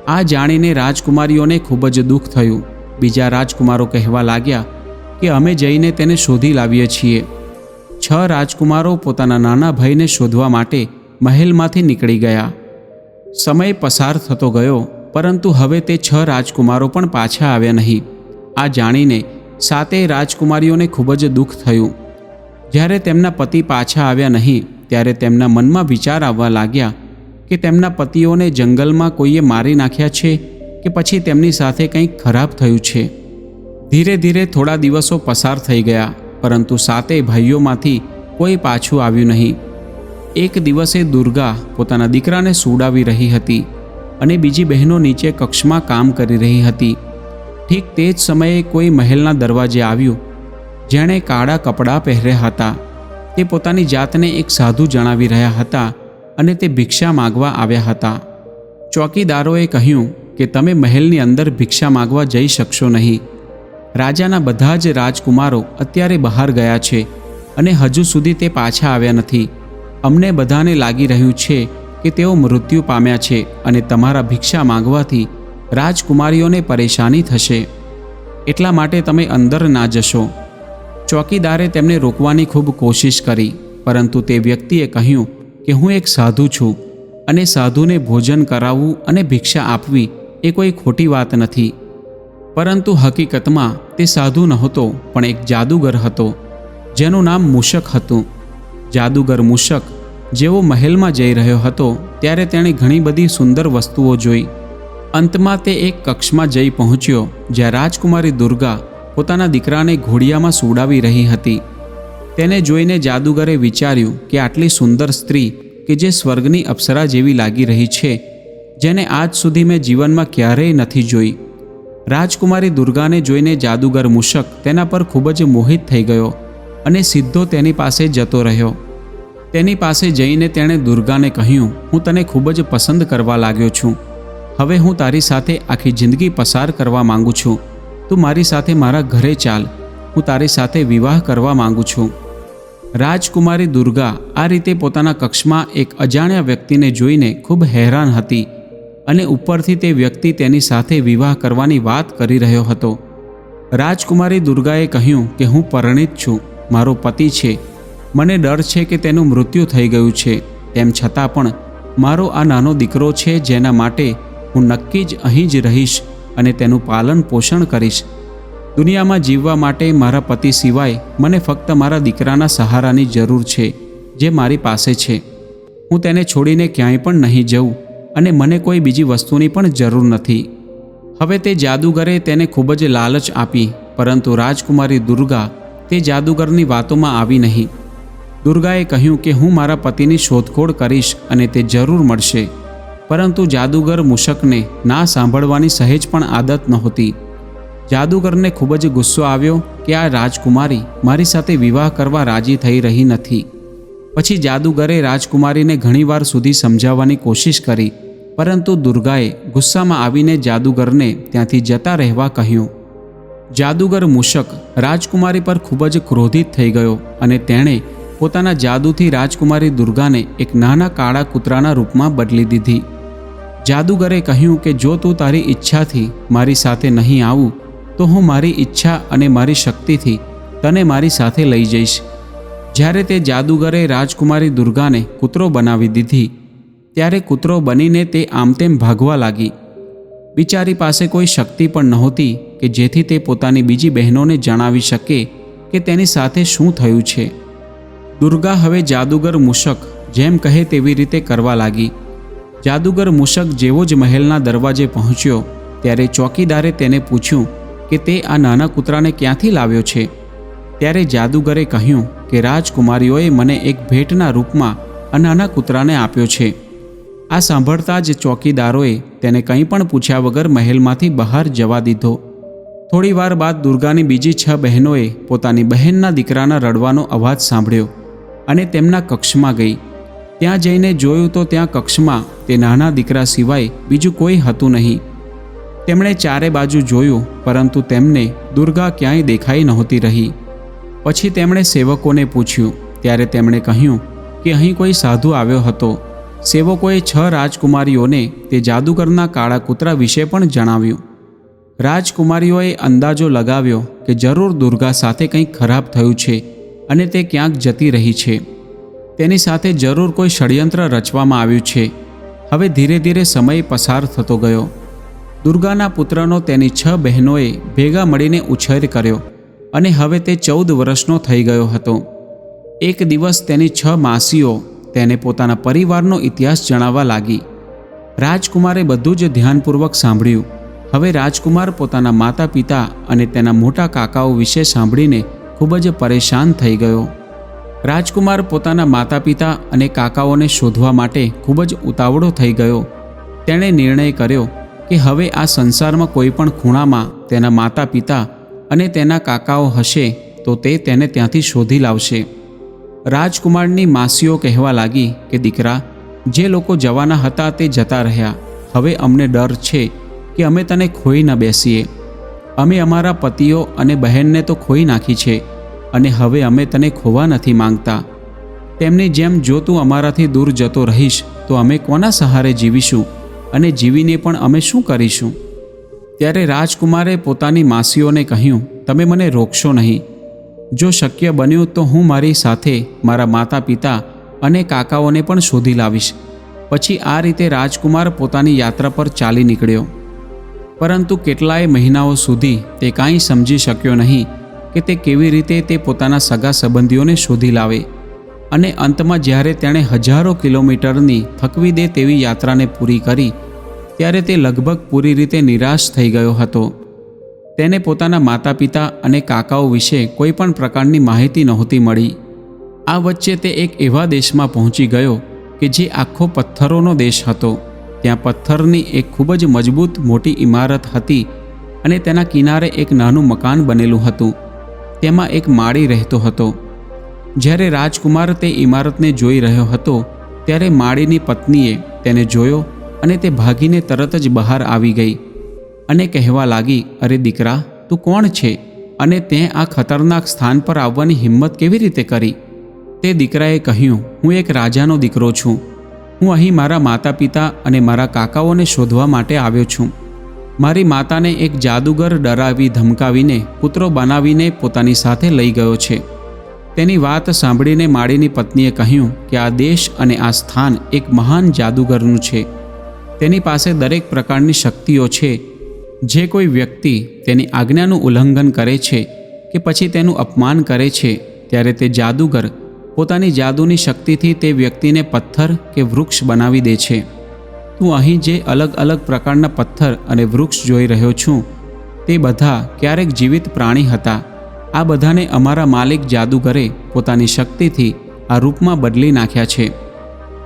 આ જાણીને રાજકુમારીઓને ખૂબ જ દુઃખ થયું. બીજા રાજકુમારો કહેવા લાગ્યા કે અમે જઈને તેને શોધી લાવીએ છીએ. 6 રાજકુમારો પોતાના નાના ભાઈને શોધવા માટે મહેલમાંથી નીકળી ગયા. સમય પસાર થતો ગયો પરંતુ હવે તે 6 રાજકુમારો પણ પાછા આવ્યા નહીં. આ જાણીને 7 રાજકુમારીઓને ખૂબ જ દુઃખ થયું. જ્યારે તેમના પતિ પાછા આવ્યા નહીં ત્યારે તેમના મનમાં વિચાર આવવા લાગ્યા કે તેમના પતિઓને જંગલમાં કોઈએ મારી નાખ્યા છે કે પછી તેમની સાથે કંઈક ખરાબ થયું છે. ધીરે ધીરે થોડા દિવસો પસાર થઈ ગયા પરંતુ 7 ભાઈઓમાંથી કોઈ પાછું આવ્યું નહીં. એક દિવસે દુર્ગા પોતાના દીકરાને સુવડાવી રહી હતી અને બીજી બહેનો નીચે કક્ષમાં કામ કરી રહી હતી. ઠીક તે જ સમયે કોઈ મહેલના દરવાજે આવ્યું જેણે કાળા કપડાં પહેર્યા હતા. તે પોતાની જાતને એક સાધુ જણાવી રહ્યા હતા અને તે ભિક્ષા માગવા આવ્યા હતા. ચોકીદારોએ કહ્યું કે તમે મહેલની અંદર ભિક્ષા માગવા જઈ શકશો નહીં. રાજાના બધા જ રાજકુમારો અત્યારે બહાર ગયા છે અને હજુ સુધી તે પાછા આવ્યા નથી. અમને બધાને લાગી રહ્યું છે કે તેઓ મૃત્યુ પામ્યા છે અને તમારા ભિક્ષા માંગવાથી રાજકુમારીઓને પરેશાની થશે. એટલા માટે તમે અંદર ના જશો. ચોકીદારે તેમને રોકવાની ખૂબ કોશિશ કરી પરંતુ તે વ્યક્તિએ કહ્યું કે હું એક સાધુ છું અને સાધુને ભોજન કરાવવું અને ભિક્ષા આપવી એ કોઈ ખોટી વાત નથી. પરંતુ હકીકતમાં તે સાધુ નહોતો પણ એક જાદુગર હતો જેનું નામ મૂષક હતું. જાદુગર મૂષક જેવો મહેલમાં જઈ રહ્યો હતો ત્યારે તેણે ઘણી બધી સુંદર વસ્તુઓ જોઈ. અંતમાં તે એક કક્ષમાં જઈ પહોંચ્યો જ્યાં રાજકુમારી દુર્ગા પોતાના દીકરાને ઘોડિયામાં સુવડાવી રહી હતી. તેને જોઈને જાદુગરે વિચાર્યું કે આટલી સુંદર સ્ત્રી કે જે સ્વર્ગની અપ્સરા જેવી લાગી રહી છે જેને આજ સુધી મેં જીવનમાં ક્યારેય નથી જોઈ. રાજકુમારી દુર્ગાને જોઈને જાદુગર મૂષક તેના પર ખૂબ જ મોહિત થઈ ગયો અને સીધો તેની પાસે જતો રહ્યો. તેની પાસે જઈને તેણે દુર્ગાને કહ્યું હું તને ખૂબ જ પસંદ કરવા લાગ્યો છું. હવે હું તારી સાથે આખી જિંદગી પસાર કરવા માંગુ છું. તું મારી સાથે મારા ઘરે ચાલ. હું તારી સાથે વિવાહ કરવા માંગુ છું. રાજકુમારી દુર્ગા આ રીતે પોતાના કક્ષમાં એક અજાણ્યા વ્યક્તિને જોઈને ખૂબ હેરાન હતી અને ઉપરથી તે વ્યક્તિ તેની સાથે વિવાહ કરવાની વાત કરી રહ્યો હતો. રાજકુમારી દુર્ગાએ કહ્યું કે હું પરિણીત છું, મારો પતિ છે, મને ડર છે કે તેનું મૃત્યુ થઈ ગયું છે. તેમ છતાં પણ મારો આ નાનો દીકરો છે જેના માટે હું નક્કી જ અહીં જ રહીશ અને તેનું પાલન પોષણ કરીશ. દુનિયામાં જીવવા માટે મારા પતિ સિવાય મને ફક્ત મારા દીકરાના સહારાની જરૂર છે જે મારી પાસે છે. હું તેને છોડીને ક્યાંય પણ નહીં જઉં અને મને કોઈ બીજી વસ્તુની પણ જરૂર નથી. હવે તે જાદુગરે તેને ખૂબ જ લાલચ આપી, પરંતુ રાજકુમારી દુર્ગા તે જાદુગરની વાતોમાં આવી નહીં. દુર્ગાએ કહ્યું કે હું મારા પતિની શોધખોળ કરીશ અને તે જરૂર મળશે. પરંતુ જાદુગર મૂષકને ના સાંભળવાની સહેજ પણ આદત નહોતી. જાદુગરને ખૂબ જ ગુસ્સો આવ્યો કે આ રાજકુમારી મારી સાથે વિવાહ કરવા રાજી થઈ રહી નથી. પછી જાદુગરે રાજકુમારીને ઘણીવાર સુધી સમજાવવાની કોશિશ કરી, પરંતુ દુર્ગાએ ગુસ્સામાં આવીને જાદુગરને ત્યાંથી જતા રહેવા કહ્યું. જાદુગર મૂષક રાજકુમારી પર ખૂબ જ ક્રોધિત થઈ ગયો અને તેણે પોતાના જાદુથી રાજકુમારી દુર્ગાને એક નાના કાળા કૂતરાના રૂપમાં બદલી દીધી. જાદુગરે કહ્યું કે જો તું તારી ઈચ્છાથી મારી સાથે નહીં આવું તો હું મારી ઈચ્છા અને મારી શક્તિથી તને મારી સાથે લઈ જઈશ. જ્યારે તે જાદુગરે રાજકુમારી દુર્ગાને કૂતરો બનાવી દીધી ત્યારે કૂતરો બનીને તે આમતેમ ભાગવા લાગી. બિચારી પાસે કોઈ શક્તિ પણ નહોતી કે જેથી તે પોતાની બીજી બહેનોને જણાવી શકે કે તેની સાથે શું થયું છે. દુર્ગા હવે જાદુગર મૂષક જેમ કહે તેવી રીતે કરવા લાગી. જાદુગર મૂષક જેવો જ મહેલના દરવાજે પહોંચ્યો ત્યારે ચોકીદારે તેને પૂછ્યું કે તે આ નાના કૂતરાને ક્યાંથી લાવ્યો છે. ત્યારે જાદુગરે કહ્યું કે રાજકુમારીઓએ મને એક ભેટના રૂપમાં આ નાના કૂતરાને આપ્યો છે. આ સાંભળતા જ ચોકીદારોએ તેને કંઈ પણ પૂછ્યા વગર મહેલમાંથી બહાર જવા દીધો. થોડી વાર બાદ દુર્ગાની બીજી 6 બહેનોએ પોતાની બહેનના દીકરાના રડવાનો અવાજ સાંભળ્યો અને તેમના કક્ષમાં ગઈ. ત્યાં જઈને જોયું તો ત્યાં કક્ષમાં તે નાના દીકરા સિવાય બીજું કોઈ હતું નહીં. તેમણે ચારે બાજુ જોયું પરંતુ તેમને દુર્ગા ક્યાંય દેખાઈ નહોતી રહી. પછી તેમણે સેવકોને પૂછ્યું ત્યારે તેમણે કહ્યું કે અહીં કોઈ સાધુ આવ્યો હતો. સેવકોએ 6 રાજકુમારીઓને તે જાદુગરના કાળા કૂતરા વિશે પણ જણાવ્યું. રાજકુમારીઓએ અંદાજો લગાવ્યો કે જરૂર દુર્ગા સાથે કંઈક ખરાબ થયું છે અને તે ક્યાંક જતી રહી છે. તેની સાથે જરૂર કોઈ ષડયંત્ર રચવામાં આવ્યું છે. હવે ધીરે ધીરે સમય પસાર થતો ગયો. દુર્ગાના પુત્રનો તેની 6 બહેનોએ ભેગા મળીને ઉછેર કર્યો અને હવે તે 14 વર્ષનો થઈ ગયો હતો. એક દિવસ તેની 6 માસીઓ તેને પોતાના પરિવારનો ઇતિહાસ જણાવવા લાગી. રાજકુમારે બધું જ ધ્યાનપૂર્વક સાંભળ્યું. હવે રાજકુમાર પોતાના માતા પિતા અને તેના મોટા કાકાઓ વિશે સાંભળીને ખૂબ જ પરેશાન થઈ ગયો. રાજકુમાર પોતાના માતા પિતા અને કાકાઓને શોધવા માટે ખૂબ જ ઉતાવળો થઈ ગયો. તેણે નિર્ણય કર્યો કે હવે આ સંસારમાં કોઈ પણ ખૂણામાં તેના માતા પિતા અને તેના કાકાઓ હશે તો તે તેને ત્યાંથી શોધી લાવશે. રાજકુમારની માસીઓ કહેવા લાગી કે દીકરા, જે લોકો જવાના હતા તે જતા રહ્યા. હવે અમને ડર છે કે અમે તને ખોઈ ન બેસીએ. અમે અમારા પતિઓ અને બહેનને તો ખોઈ નાખી છે અને હવે અમે તને ખોવા નથી માંગતા. તેમની જેમ જો તું અમારાથી દૂર જતો રહીશ તો અમે કોના સહારે જીવીશું અને જીવીને પણ અમે શું કરીશું? ત્યારે રાજકુમારે પોતાની માસીઓને કહ્યું, તમે મને રોકશો નહીં. જો શક્ય બન્યું તો હું મારી સાથે મારા માતા પિતા અને કાકાઓને પણ શોધી લાવીશ. પછી આ રીતે રાજકુમાર પોતાની યાત્રા પર ચાલી નીકળ્યો. પરંતુ કેટલાય મહિનાઓ સુધી તે કાંઈ સમજી શક્યો નહીં કે તે કેવી રીતે તે પોતાના સગા સંબંધીઓને શોધી લાવે. અને અંતમાં જ્યારે તેણે હજારો કિલોમીટરની થકવી દે તેવી યાત્રાને પૂરી કરી ત્યારે તે લગભગ પૂરી રીતે નિરાશ થઈ ગયો હતો. તેને પોતાના માતા પિતા અને કાકાઓ વિશે કોઈ પણ પ્રકારની માહિતી નહોતી મળી. આ વચ્ચે તે એક એવા દેશમાં પહોંચી ગયો કે જે આખો પથ્થરોનો દેશ હતો. ત્યાં પથ્થરની એક ખૂબ જ મજબૂત મોટી ઇમારત હતી અને તેના કિનારે એક નાનું મકાન બનેલું હતું. તેમાં એક માળી રહેતો હતો. જ્યારે રાજકુમાર તે ઇમારતને જોઈ રહ્યો હતો ત્યારે માળીની પત્નીએ તેને જોયો અને તે ભાગીને તરત જ બહાર આવી ગઈ અને કહેવા લાગી, અરે દીકરા, તું કોણ છે અને તે આ ખતરનાક સ્થાન પર આવવાની હિંમત કેવી રીતે કરી? તે દીકરાએ કહ્યું, હું એક રાજાનો દીકરો છું. હું અહીં મારા માતા પિતા અને મારા કાકાઓને શોધવા માટે આવ્યો છું. મારી માતાને એક જાદુગર ડરાવી ધમકાવીને પુત્રો બનાવીને પોતાની સાથે લઈ ગયો છે. તેની વાત સાંભળીને માળીની પત્નીએ કહ્યું કે આ દેશ અને આ સ્થાન એક મહાન જાદુગરનું છે. તેની પાસે દરેક પ્રકારની શક્તિઓ છે. જે કોઈ વ્યક્તિ તેની આજ્ઞાનું ઉલ્લંઘન કરે છે કે પછી તેનું અપમાન કરે છે, ત્યારે તે જાદુગર પોતાની જાદુની શક્તિથી તે વ્યક્તિને પથ્થર કે વૃક્ષ બનાવી દે છે. તું અહીં જે અલગ અલગ પ્રકારના પથ્થર અને વૃક્ષ જોઈ રહ્યો છું, તે બધા ક્યારેક જીવિત પ્રાણી હતા. આ બધાને અમારા માલિક જાદુગરે પોતાની શક્તિથી આ રૂપમાં બદલી નાખ્યા છે.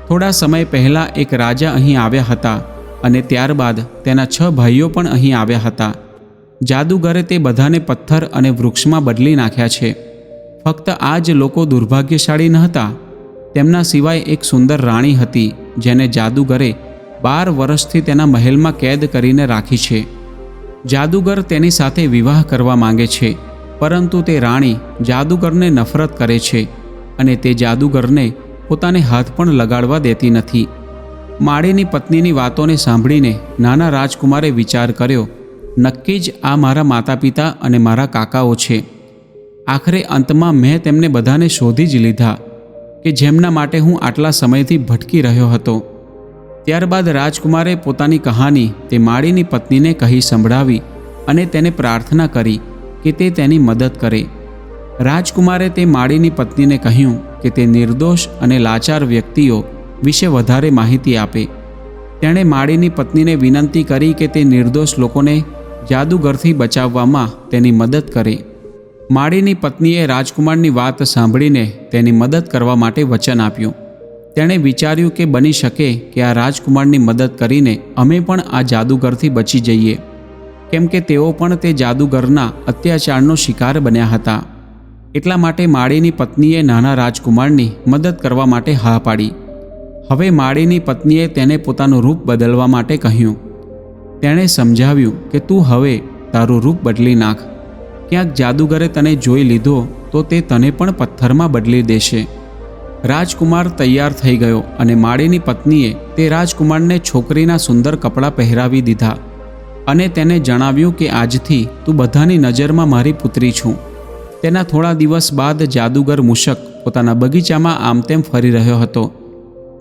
થોડા સમય પહેલાં એક રાજા અહીં આવ્યા હતા અને ત્યારબાદ તેના 6 ભાઈઓ પણ અહીં આવ્યા હતા. જાદુગરે તે બધાને પથ્થર અને વૃક્ષમાં બદલી નાખ્યા છે. ફક્ત આ જ લોકો દુર્ભાગ્યશાળી ન હતા. તેમના સિવાય એક સુંદર રાણી હતી, જેને જાદુગરે 12 વર્ષથી તેના મહેલમાં કેદ કરીને રાખી છે. જાદુગર તેની સાથે વિવાહ કરવા માંગે છે, પરંતુ તે રાણી જાદુગરને નફરત કરે છે અને તે જાદુગરને પોતાને હાથ પણ લગાડવા દેતી નથી. માળીની પત્નીની વાતોને સાંભળીને નાના રાજકુમારે વિચાર કર્યો, નક્કી જ આ મારા માતા પિતા અને મારા કાકાઓ છે. આખરે અંતમાં મેં તેમને બધાને શોધી જ લીધા કે જેમના માટે હું આટલા સમયથી ભટકી રહ્યો હતો. ત્યારબાદ રાજકુમારે પોતાની કહાની તે માળીની પત્નીને કહી સંભળાવી અને તેને પ્રાર્થના કરી કે તે તેની મદદ કરે. રાજકુમારે તે માળીની પત્નીને કહ્યું કે તે નિર્દોષ અને લાચાર વ્યક્તિઓ વિશે વધારે માહિતી આપે. તેણે માળીની પત્નીને વિનંતી કરી કે તે નિર્દોષ લોકોને જાદુગરથી બચાવવામાં તેની મદદ કરે. માળીની પત્નીએ રાજકુમારની વાત સાંભળીને તેની મદદ કરવા માટે વચન આપ્યું. તેણે વિચાર્યું કે બની શકે કે આ રાજકુમારની મદદ કરીને અમે પણ આ જાદુગરથી બચી જઈએ, કેમ કે તેઓ પણ તે જાદુગરના અત્યાચારનો શિકાર બન્યા હતા. એટલા માટે માળીની પત્નીએ નાના રાજકુમારની મદદ કરવા માટે હા પાડી. હવે માળીની પત્નીએ તેને પોતાનું રૂપ બદલવા માટે કહ્યું. તેણે સમજાવ્યું કે તું હવે તારું રૂપ બદલી નાખ. ક્યાંક જાદુગરે તને જોઈ લીધો તો તે તને પણ પથ્થરમાં બદલી દેશે. રાજકુમાર તૈયાર થઈ ગયો અને માળીની પત્નીએ તે રાજકુમારને છોકરીના સુંદર કપડાં પહેરાવી દીધા અને તેને જણાવ્યું કે આજથી તું બધાની નજરમાં મારી પુત્રી છું. તેના થોડા દિવસ બાદ જાદુગર મૂષક પોતાના બગીચામાં આમતેમ ફરી રહ્યો હતો.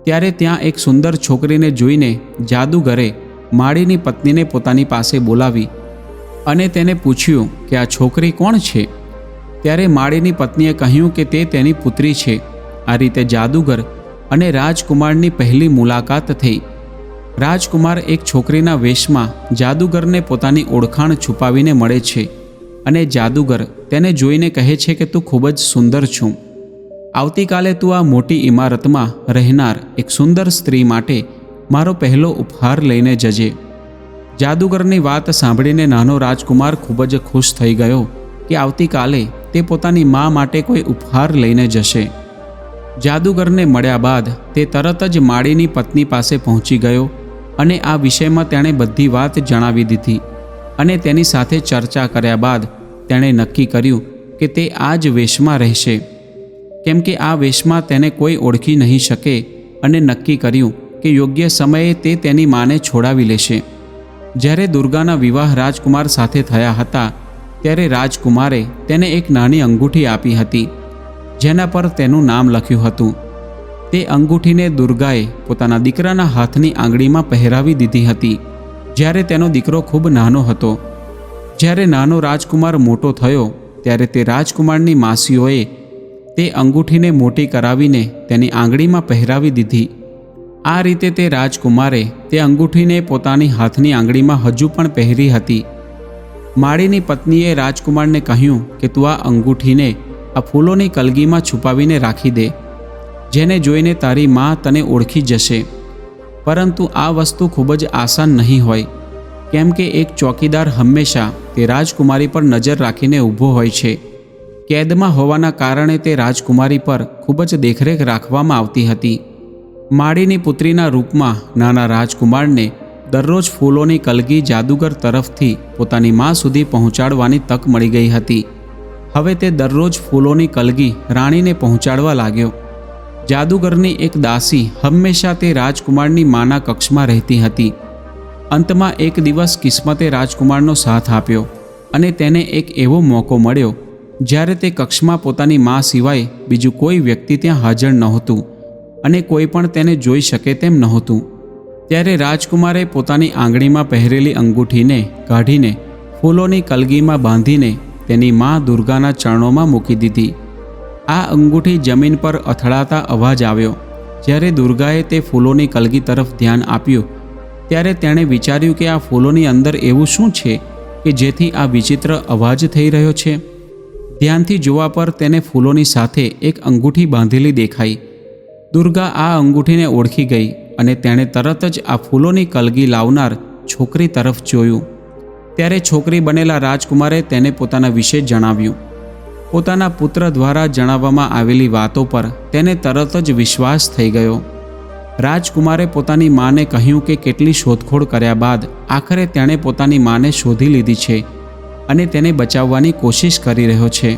ત્યારે ત્યાં એક સુંદર છોકરીને જોઈને જાદુગરે માળીની પત્નીને પોતાની પાસે બોલાવી અને તેને પૂછ્યું કે આ છોકરી કોણ છે. ત્યારે માળીની પત્નીએ કહ્યું કે તે તેની પુત્રી છે. આ રીતે જાદુગર અને રાજકુમારની પહેલી મુલાકાત થઈ. રાજકુમાર એક છોકરીના વેશમાં જાદુગરને પોતાની ઓળખાણ છુપાવીને મળે છે અને જાદુગર તેને જોઈને કહે છે કે તું ખૂબ જ સુંદર છું. આવતીકાલે તું આ મોટી ઇમારતમાં રહેનાર એક સુંદર સ્ત્રી માટે મારો પહેલો ઉપહાર લઈને જજે. જાદુગરની વાત સાંભળીને નાનો રાજકુમાર ખૂબ જ ખુશ થઈ ગયો કે આવતીકાલે તે પોતાની મા માટે કોઈ ઉપહાર લઈને જશે. જાદુગરને મળ્યા બાદ તે તરત જ માળીની પત્ની પાસે પહોંચી ગયો અને આ વિષયમાં તેણે બધી વાત જણાવી દીધી અને તેની સાથે ચર્ચા કર્યા બાદ તેણે નક્કી કર્યું કે તે આ જ વેશમાં રહેશે, કેમ કે આ વેશમાં તેને કોઈ ઓળખી નહીં શકે અને નક્કી કર્યું કે યોગ્ય સમયે તે તેની માને છોડાવી લેશે. જ્યારે દુર્ગાના વિવાહ રાજકુમાર સાથે થયા હતા ત્યારે રાજકુમારે તેને એક નાની અંગૂઠી આપી હતી જેના પર તેનું નામ લખ્યું હતું. તે અંગૂઠીને દુર્ગાએ પોતાના દીકરાના હાથની આંગળીમાં પહેરાવી દીધી હતી જ્યારે તેનો દીકરો ખૂબ નાનો હતો. જ્યારે નાનો રાજકુમાર મોટો થયો ત્યારે તે રાજકુમારની માસીઓએ તે અંગૂઠીને મોટી કરાવીને તેની આંગળીમાં પહેરાવી દીધી. આ રીતે તે રાજકુમારે તે અંગૂઠીને પોતાની હાથની આંગળીમાં હજુ પણ પહેરી હતી. માળીની પત્નીએ રાજકુમારને કહ્યું કે તું આ અંગૂઠીને આ ફૂલોની કલગીમાં છુપાવીને રાખી દે, જેને જોઈને તારી મા તને ઓળખી જશે. પરંતુ આ વસ્તુ ખૂબ જ આસાન નહીં હોય, કેમ કે એક ચોકીદાર હંમેશા તે રાજકુમારી પર નજર રાખીને ઊભો હોય છે. કેદમાં હોવાના કારણે તે રાજકુમારી પર ખૂબ જ દેખરેખ રાખવામાં આવતી હતી. માળીની પુત્રીના રૂપમાં નાના રાજકુમારને દરરોજ ફૂલોની કલગી જાદુગર તરફથી પોતાની મા સુધી પહોંચાડવાની તક મળી ગઈ હતી. હવે તે દરરોજ ફૂલોની કલગી રાણીને પહોંચાડવા લાગ્યો. જાદુગરની એક દાસી હંમેશા તે રાજકુમારની માના કક્ષમાં રહેતી હતી. અંતમાં એક દિવસ કિસ્મતે રાજકુમારનો સાથ આપ્યો અને તેને એક એવો મોકો મળ્યો જ્યારે તે કક્ષમાં પોતાની મા સિવાય બીજું કોઈ વ્યક્તિ ત્યાં હાજર નહોતું અને કોઈ પણ તેને જોઈ શકે તેમ નહોતું. ત્યારે રાજકુમારે પોતાની આંગળીમાં પહેરેલી અંગૂઠીને કાઢીને ફૂલોની કલગીમાં બાંધીને તેની મા દુર્ગાના ચરણોમાં મૂકી દીધી. આ અંગૂઠી જમીન પર અથડાતા અવાજ આવ્યો. જ્યારે દુર્ગાએ તે ફૂલોની કલગી તરફ ધ્યાન આપ્યું ત્યારે તેણે વિચાર્યું કે આ ફૂલોની અંદર એવું શું છે કે જેથી આ વિચિત્ર અવાજ થઈ રહ્યો છે. ધ્યાનથી જોવા પર તેને ફૂલોની સાથે એક અંગૂઠી બાંધેલી દેખાઈ. દુર્ગા આ અંગૂઠીને ઓળખી ગઈ અને તેણે તરત જ આ ફૂલોની કલગી લાવનાર છોકરી તરફ જોયું. ત્યારે છોકરી બનેલા રાજકુમારે તેને પોતાના વિશે જણાવ્યું. પોતાના પુત્ર દ્વારા જણાવવામાં આવેલી વાતો પર તેને તરત જ વિશ્વાસ થઈ ગયો. રાજકુમારે પોતાની માને કહ્યું કે કેટલી શોધખોળ કર્યા બાદ આખરે તેણે પોતાની માને શોધી લીધી છે અને તેને બચાવવાની કોશિશ કરી રહ્યો છે.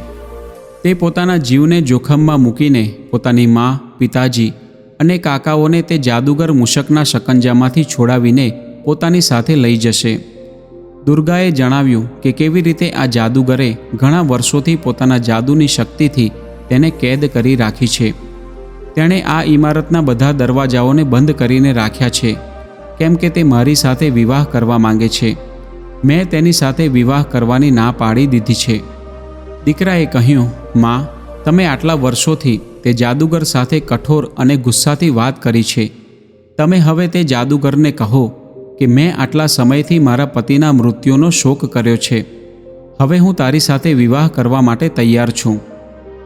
તે પોતાના જીવને જોખમમાં મૂકીને પોતાની મા, પિતાજી અને કાકાઓને તે જાદુગર મૂષકના શકંજામાંથી છોડાવીને પોતાની સાથે લઈ જશે. દુર્ગાએ જણાવ્યું કે કેવી રીતે આ જાદુગરે ઘણા વર્ષોથી પોતાના જાદુની શક્તિથી તેને કેદ કરી રાખી છે. તેણે આ ઇમારતના બધા દરવાજાઓને બંધ કરીને રાખ્યા છે કેમ કે તે મારી સાથે વિવાહ કરવા માંગે છે. મેં તેની સાથે વિવાહ કરવાની ના પાડી દીધી છે. દીકરાએ કહ્યું, માં, તમે આટલા વર્ષોથી તે જાદુગર સાથે કઠોર અને ગુસ્સાથી વાત કરી છે. તમે હવે તે જાદુગરને કહો કે મેં આટલા સમયથી મારા પતિના મૃત્યુનો શોક કર્યો છે. હવે હું તારી સાથે વિવાહ કરવા માટે તૈયાર છું.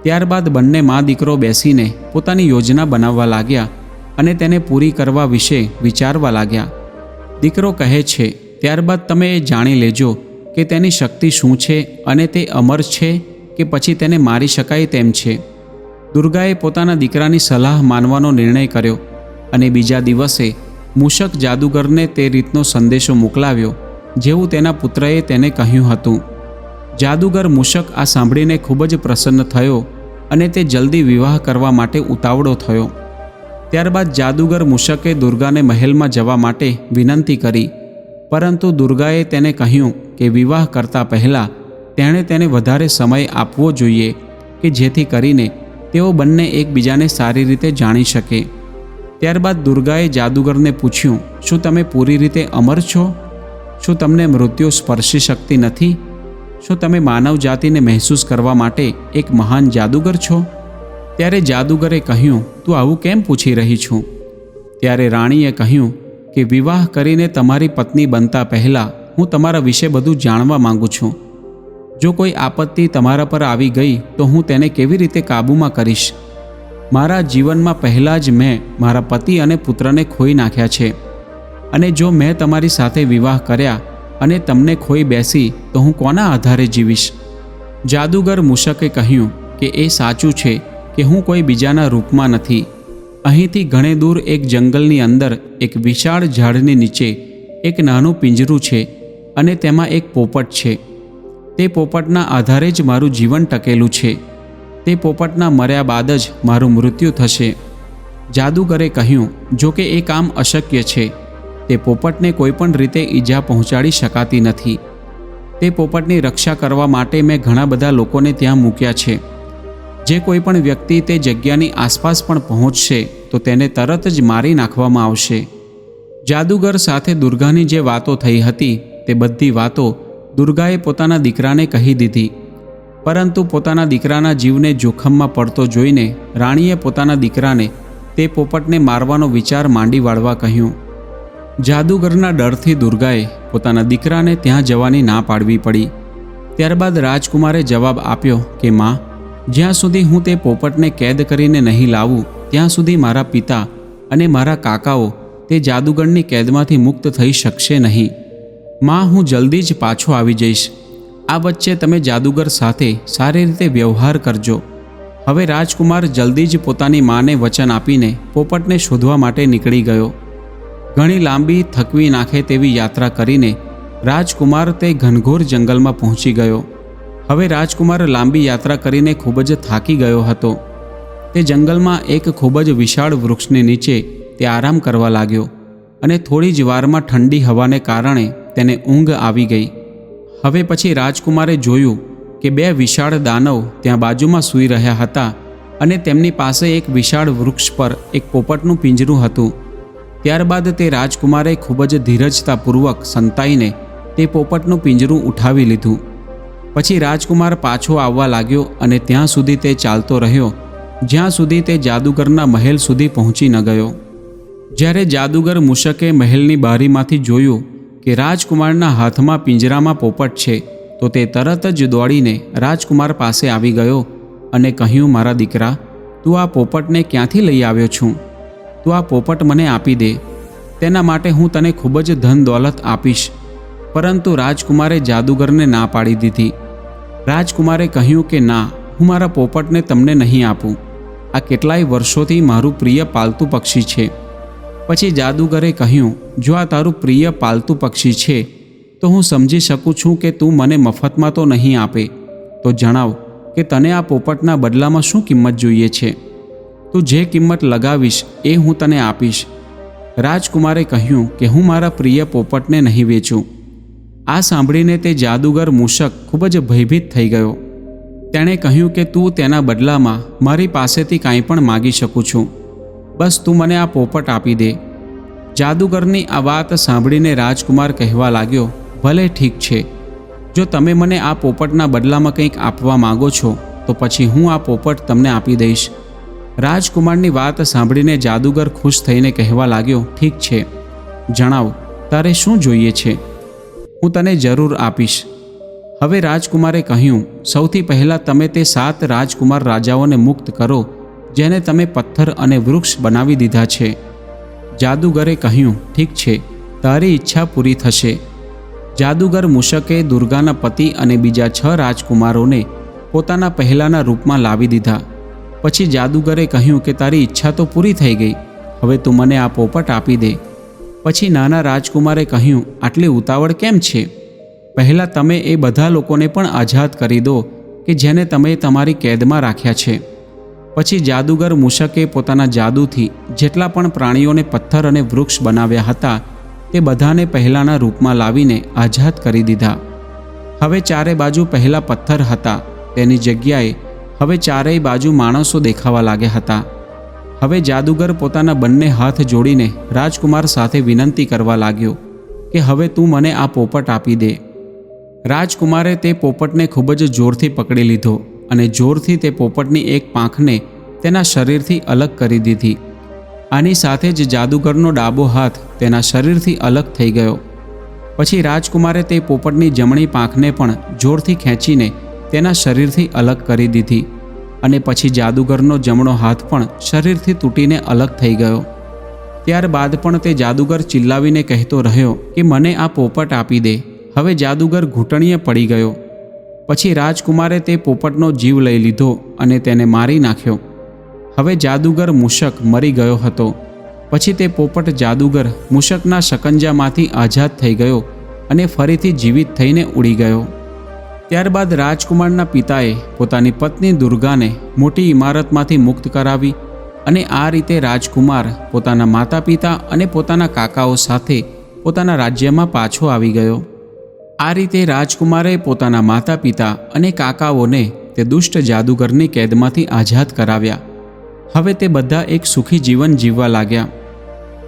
ત્યારબાદ બંને મા દીકરો બેસીને પોતાની યોજના બનાવવા લાગ્યા અને તેને પૂરી કરવા વિશે વિચારવા લાગ્યા. દીકરો કહે છે, ત્યારબાદ તમે એ જાણી લેજો કે તેની શક્તિ શું છે અને તે અમર છે કે પછી તેને મારી શકાય તેમ છે. દુર્ગાએ પોતાના દીકરાની સલાહ માનવાનો નિર્ણય કર્યો અને બીજા દિવસે મૂષક જાદુગરને તે રીતનો સંદેશો મોકલાવ્યો જેવું તેના પુત્રએ તેને કહ્યું હતું. જાદુગર મૂષક આ સાંભળીને ખૂબ જ પ્રસન્ન થયો અને તે જલ્દી વિવાહ કરવા માટે ઉતાવળો થયો. ત્યારબાદ જાદુગર મૂષકે દુર્ગાને મહેલમાં જવા માટે વિનંતી કરી, પરંતુ દુર્ગાએ તેને કહ્યું કે વિવાહ કરતાં પહેલાં તેણે તેને વધારે સમય આપવો જોઈએ કે જેથી કરીને તેઓ બંને એકબીજાને સારી રીતે જાણી શકે. ત્યારબાદ દુર્ગાએ જાદુગરને પૂછ્યું, શું તમે પૂરી રીતે અમર છો? શું તમને મૃત્યુ સ્પર્શી શકતી નથી? શું તમે માનવ જાતિને મહેસૂસ કરવા માટે એક મહાન જાદુગર છો? ત્યારે જાદુગરે કહ્યું, તું આવું કેમ પૂછી રહી છું? ત્યારે રાણીએ કહ્યું કે વિવાહ કરીને તમારી પત્ની બનતા પહેલાં હું તમારા વિશે બધું જાણવા માંગુ છું. જો કોઈ આપત્તિ તમારા પર આવી ગઈ તો હું તેને કેવી રીતે કાબૂમાં કરીશ? મારા જીવનમાં પહેલાં જ મેં મારા પતિ અને પુત્રને ખોઈ નાખ્યા છે અને જો મેં તમારી સાથે વિવાહ કર્યા અને તમને ખોઈ બેસી તો હું કોના આધારે જીવીશ? જાદુગર મૂષકે કહ્યું કે એ સાચું છે કે હું કોઈ બીજાના રૂપમાં નથી. અહીંથી ઘણે દૂર એક જંગલની અંદર એક વિશાળ ઝાડની નીચે એક નાનું પિંજરું છે અને તેમાં એક પોપટ છે. તે પોપટના આધારે જ મારું જીવન ટકેલું છે. તે પોપટના મર્યા બાદ જ મારું મૃત્યુ થશે. જાદુગરે કહ્યું, જો કે એ કામ અશક્ય છે. તે પોપટને કોઈપણ રીતે ઈજા પહોંચાડી શકાતી નથી. તે પોપટની રક્ષા કરવા માટે મેં ઘણા બધા લોકોને ત્યાં મૂક્યા છે. જે કોઈ પણ વ્યક્તિ તે જગ્યાની આસપાસ પણ પહોંચશે તો તેને તરત જ મારી નાખવામાં આવશે. જાદુગર સાથે દુર્ગાની જે વાતો થઈ હતી તે બધી વાતો દુર્ગાએ પોતાના દીકરાને કહી દીધી. પરંતુ પોતાના દીકરાના જીવને જોખમમાં પડતો જોઈને રાણીએ પોતાના દીકરાને તે પોપટને મારવાનો વિચાર માંડી વાળવા કહ્યું. જાદુગરના ડરથી દુર્ગાએ પોતાના દીકરાને ત્યાં જવાની ના પાડવી પડી. ત્યારબાદ રાજકુમારે જવાબ આપ્યો કે માં, જ્યાં સુધી હું તે પોપટને કેદ કરીને નહીં લાવું ત્યાં સુધી મારા પિતા અને મારા કાકાઓ તે જાદુગરની કેદમાંથી મુક્ત થઈ શકશે નહીં. માં, હું જલ્દી જ પાછો આવી જઈશ. આ વચ્ચે તમે જાદુગર સાથે સારી રીતે વ્યવહાર કરજો. હવે રાજકુમાર જલ્દી જ પોતાની માને વચન આપીને પોપટને શોધવા માટે નીકળી ગયો. ઘણી લાંબી થકવી નાખે તેવી યાત્રા કરીને રાજકુમાર તે ઘનઘોર જંગલમાં પહોંચી ગયો. હવે રાજકુમાર લાંબી યાત્રા કરીને ખૂબ જ થાકી ગયો હતો. તે જંગલમાં એક ખૂબ જ વિશાળ વૃક્ષની નીચે તે આરામ કરવા લાગ્યો અને થોડી જ વારમાં ઠંડી હવાને કારણે તેને ઊંઘ આવી ગઈ. હવે પછી રાજકુમારે જોયું કે બે વિશાળ દાનવ ત્યાં બાજુમાં સૂઈ રહ્યા હતા અને તેમની પાસે એક વિશાળ વૃક્ષ પર એક પોપટનું પિંજરું હતું. ત્યારબાદ તે રાજકુમારે ખૂબ જ ધીરજતાપૂર્વક સંતાઈને તે પોપટનું પિંજરું ઉઠાવી લીધું. પછી રાજકુમાર પાછો આવવા લાગ્યો અને ત્યાં સુધી તે ચાલતો રહ્યો જ્યાં સુધી તે જાદુગરના મહેલ સુધી પહોંચી ન ગયો. જ્યારે જાદુગર મૂષકે મહેલની બારીમાંથી જોયું કે રાજકુમારના હાથમાં પિંજરામાં પોપટ છે તો તે તરત જ દોડીને રાજકુમાર પાસે આવી ગયો અને કહ્યું, મારા દીકરા, તું આ પોપટને ક્યાંથી લઈ આવ્યો છું? તું આ પોપટ મને આપી દે, તેના માટે હું તને ખૂબ જ ધન દોલત આપીશ. પરંતુ રાજકુમારે જાદુગરને ના પાડી દીધી. રાજકુમારે કહ્યું કે ના, હું મારા પોપટને તમને નહીં આપું. આ કેટલાય વર્ષોથી મારું પ્રિય પાલતુ પક્ષી છે. પછી જાદુગરે કહ્યું, જો આ તારું પ્રિય પાલતુ પક્ષી છે તો હું સમજી શકું છું કે તું મને મફતમાં તો નહીં આપે. તો જણાવ કે તને આ પોપટના બદલામાં શું કિંમત જોઈએ છે? તું જે કિંમત લગાવીશ એ હું તને આપીશ. રાજકુમારે કહ્યું કે હું મારા પ્રિય પોપટને નહીં વેચું. આ સાંભળીને તે જાદુગર મૂષક ખૂબ જ ભયભીત થઈ ગયો. તેણે કહ્યું કે તું તેના બદલામાં મારી પાસેથી કાંઈ પણ માગી શકું છું. બસ તું મને આ પોપટ આપી દે. જાદુગરની આ વાત સાંભળીને રાજકુમાર કહેવા લાગ્યો, ભલે ઠીક છે, જો તમે મને આ પોપટના બદલામાં કંઈક આપવા માગો છો તો પછી હું આ પોપટ તમને આપી દઈશ. રાજકુમારની વાત સાંભળીને જાદુગર ખુશ થઈને કહેવા લાગ્યો, ઠીક છે, જણાવ તારે શું જોઈએ છે? હું તને જરૂર આપીશ. હવે રાજકુમારે કહ્યું, સૌથી પહેલાં તમે તે 7 રાજકુમાર રાજાઓને મુક્ત કરો જેને તમે પથ્થર અને વૃક્ષ બનાવી દીધા છે. જાદુગરે કહ્યું, ઠીક છે, તારી ઈચ્છા પૂરી થશે. જાદુગર મૂષકે દુર્ગાના પતિ અને બીજા 6 રાજકુમારોને પોતાના પહેલાંના રૂપમાં લાવી દીધા. પછી જાદુગરે કહ્યું કે તારી ઈચ્છા તો પૂરી થઈ ગઈ, હવે તું મને આ પોપટ આપી દે. પછી નાના રાજકુમારે કહ્યું, આટલી ઉતાવળ કેમ છે? પહેલાં તમે એ બધા લોકોને પણ આઝાદ કરી દો કે જેને તમે તમારી કેદમાં રાખ્યા છે. પછી જાદુગર મૂષકે પોતાના જાદુથી જેટલા પણ પ્રાણીઓને પથ્થર અને વૃક્ષ બનાવ્યા હતા તે બધાને પહેલાંના રૂપમાં લાવીને આઝાદ કરી દીધા. હવે ચારે બાજુ પહેલાં પથ્થર હતા, તેની જગ્યાએ હવે ચારેય બાજુ માણસો દેખાવા લાગ્યા હતા. હવે જાદુગર પોતાના બંને હાથ જોડીને રાજકુમાર સાથે વિનંતી કરવા લાગ્યો કે હવે તું મને આ પોપટ આપી દે. રાજકુમારે તે પોપટને ખૂબ જ જોરથી પકડી લીધો અને જોરથી તે પોપટની એક પાંખને તેના શરીરથી અલગ કરી દીધી. આની સાથે જ જાદુગરનો ડાબો હાથ તેના શરીરથી અલગ થઈ ગયો. પછી રાજકુમારે તે પોપટની જમણી પાંખને પણ જોરથી ખેંચીને તેના શરીરથી અલગ કરી દીધી અને પછી જાદુગરનો જમણો હાથ પણ શરીરથી તૂટીને અલગ થઈ ગયો. ત્યારબાદ પણ તે જાદુગર ચિલ્લાવીને કહેતો રહ્યો કે મને આ પોપટ આપી દે. હવે જાદુગર ઘૂંટણીએ પડી ગયો. પછી રાજકુમારે તે પોપટનો જીવ લઈ લીધો અને તેને મારી નાખ્યો. હવે જાદુગર મૂષક મરી ગયો હતો. પછી તે પોપટ જાદુગર મૂષકના શકંજામાંથી આઝાદ થઈ ગયો અને ફરીથી જીવિત થઈને ઉડી ગયો. ત્યારબાદ રાજકુમારના પિતાએ પોતાની પત્ની દુર્ગાને મોટી ઇમારતમાંથી મુક્ત કરાવી અને આ રીતે રાજકુમાર પોતાના માતા પિતા અને પોતાના કાકાઓ સાથે પોતાના રાજ્યમાં પાછો આવી ગયો. આ રીતે રાજકુમારે પોતાના માતા પિતા અને કાકાઓને તે દુષ્ટ જાદુગરની કેદમાંથી આઝાદ કરાવ્યા. હવે તે બધા એક સુખી જીવન જીવવા લાગ્યા.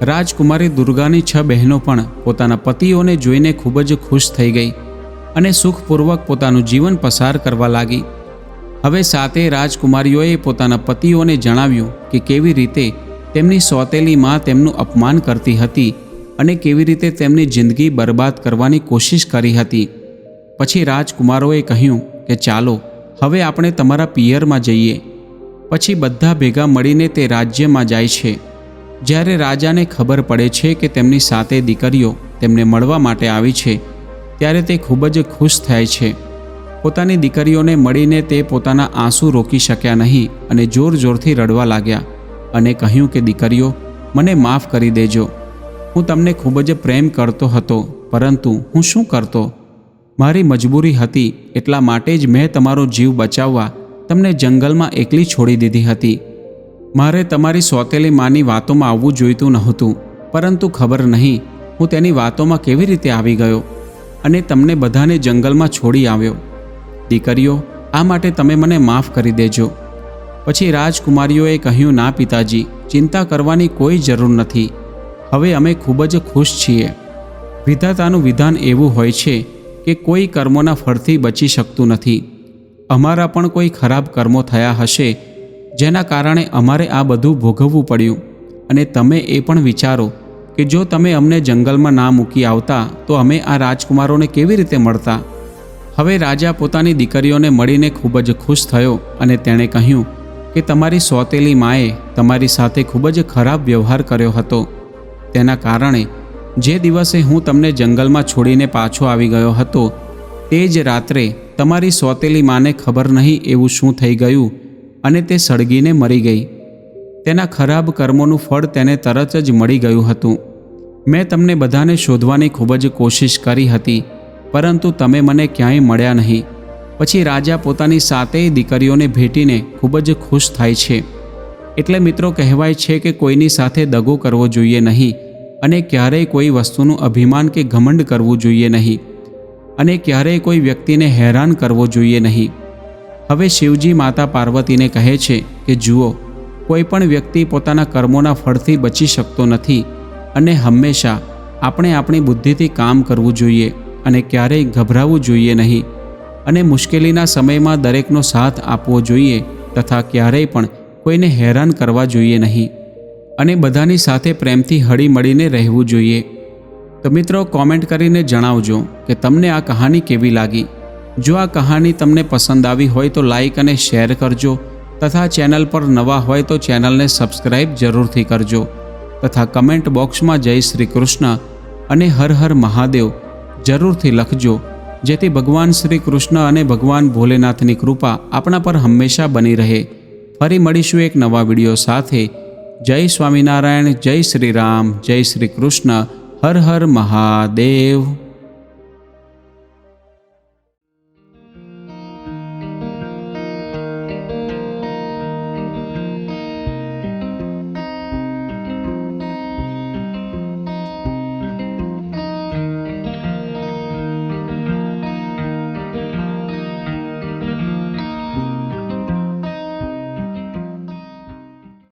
રાજકુમારી દુર્ગાની 6 બહેનો પણ પોતાના પતિઓને જોઈને ખૂબ જ ખુશ થઈ ગઈ અને સુખપૂર્વક પોતાનું જીવન પસાર કરવા લાગી. હવે 7 રાજકુમારીઓએ પોતાના પતિઓને જણાવ્યું કે કેવી રીતે તેમની સોતેલી માં તેમનું અપમાન કરતી હતી અને કેવી રીતે તેમની જિંદગી બરબાદ કરવાની કોશિશ કરી હતી. પછી રાજકુમારોએ કહ્યું કે ચાલો હવે આપણે તમારા પિયરમાં જઈએ. પછી બધા ભેગા મળીને તે રાજ્યમાં જાય છે. જ્યારે રાજાને ખબર પડે છે કે તેમની 7 દીકરીઓ તેમને મળવા માટે આવી છે ત્યારે તે ખૂબ જ ખુશ થાય છે. પોતાની દીકરીઓને મળીને તે પોતાના આંસુ રોકી શક્યા નહીં અને જોર જોરથી રડવા લાગ્યા અને કહ્યું કે દીકરીઓ, મને માફ કરી દેજો. હું તમને ખૂબ જ પ્રેમ કરતો હતો, પરંતુ હું શું કરતો? મારી મજબૂરી હતી, એટલા માટે જ મેં તમારો જીવ બચાવવા તમને જંગલમાં એકલી છોડી દીધી હતી. મારે તમારી સોતેલી માની વાતોમાં આવવું જોઈતું નહોતું, પરંતુ ખબર નહીં હું તેની વાતોમાં કેવી રીતે આવી ગયો અને તમને બધાને જંગલમાં છોડી આવ્યો. દીકરીઓ, આ માટે તમે મને માફ કરી દેજો. પછી રાજકુમારીઓએ કહ્યું, ના પિતાજી, ચિંતા કરવાની કોઈ જરૂર નથી. હવે અમે ખૂબ જ ખુશ છીએ. વિધાતાનું વિધાન એવું હોય છે કે કોઈ કર્મોના ફળથી બચી શકતું નથી. અમારા પણ કોઈ ખરાબ કર્મો થયા હશે જેના કારણે અમારે આ બધું ભોગવવું પડ્યું. અને તમે એ પણ વિચારો કે જો તમે અમને જંગલમાં ના મૂકી આવતા તો અમે આ રાજકુમારોને કેવી રીતે મળતા? હવે રાજા પોતાની દીકરીઓને મળીને ખૂબ જ ખુશ થયો અને તેણે કહ્યું કે તમારી સોતેલી માએ તમારી સાથે ખૂબ જ ખરાબ વ્યવહાર કર્યો હતો. તેના કારણે જે દિવસે હું તમને જંગલમાં છોડીને પાછો આવી ગયો હતો તે જ રાત્રે તમારી સોતેલી માને ખબર નહીં એવું શું થઈ ગયું અને તે સળગીને મરી ગઈ. તેના ખરાબ કર્મોનું ફળ તેને તરત જ મળી ગયું હતું. મેં તમને બધાને શોધવાની ખૂબ જ કોશિશ કરી હતી, પરંતુ તમે મને ક્યાંય મળ્યા નહીં. પછી રાજા પોતાની સાતેય દીકરીઓને ભેટીને ખૂબ જ ખુશ થાય છે. એટલે મિત્રો, કહેવાય છે કે કોઈની સાથે દગો કરવો જોઈએ નહીં અને ક્યારેય કોઈ વસ્તુનું અભિમાન કે ઘમંડ કરવું જોઈએ નહીં અને ક્યારેય કોઈ વ્યક્તિને હેરાન કરવો જોઈએ નહીં. હવે શિવજી માતા પાર્વતીને કહે છે કે જુઓ, કોઈ પણ વ્યક્તિ પોતાના કર્મોના ફળથી બચી શકતો નથી અને હંમેશા આપણે આપણી બુદ્ધિથી કામ કરવું જોઈએ અને ક્યારેય ગભરાવું જોઈએ નહીં અને મુશ્કેલીના સમયમાં દરેકનો સાથ આપવો જોઈએ તથા ક્યારેય પણ કોઈને હેરાન કરવા જોઈએ નહીં અને બધાની સાથે પ્રેમથી હળીમળીને રહેવું જોઈએ. તો મિત્રો, કોમેન્ટ કરીને જણાવજો કે તમને આ કહાની કેવી લાગી. જો આ કહાની તમને પસંદ આવી હોય તો લાઈક અને શેર કરજો તથા ચેનલ પર નવા હોય તો ચેનલને સબસ્ક્રાઈબ જરૂરથી કરજો તથા કમેન્ટ બોક્સમાં જય શ્રી કૃષ્ણ અને હર હર મહાદેવ જરૂરથી લખજો, જેથી ભગવાન શ્રી કૃષ્ણ અને ભગવાન ભોલેનાથની કૃપા આપણા પર હંમેશા બની રહે. ફરી મળીશું એક નવા વિડીયો સાથે. જય સ્વામિનારાયણ, જય શ્રી રામ, જય શ્રી કૃષ્ણ, હર હર મહાદેવ.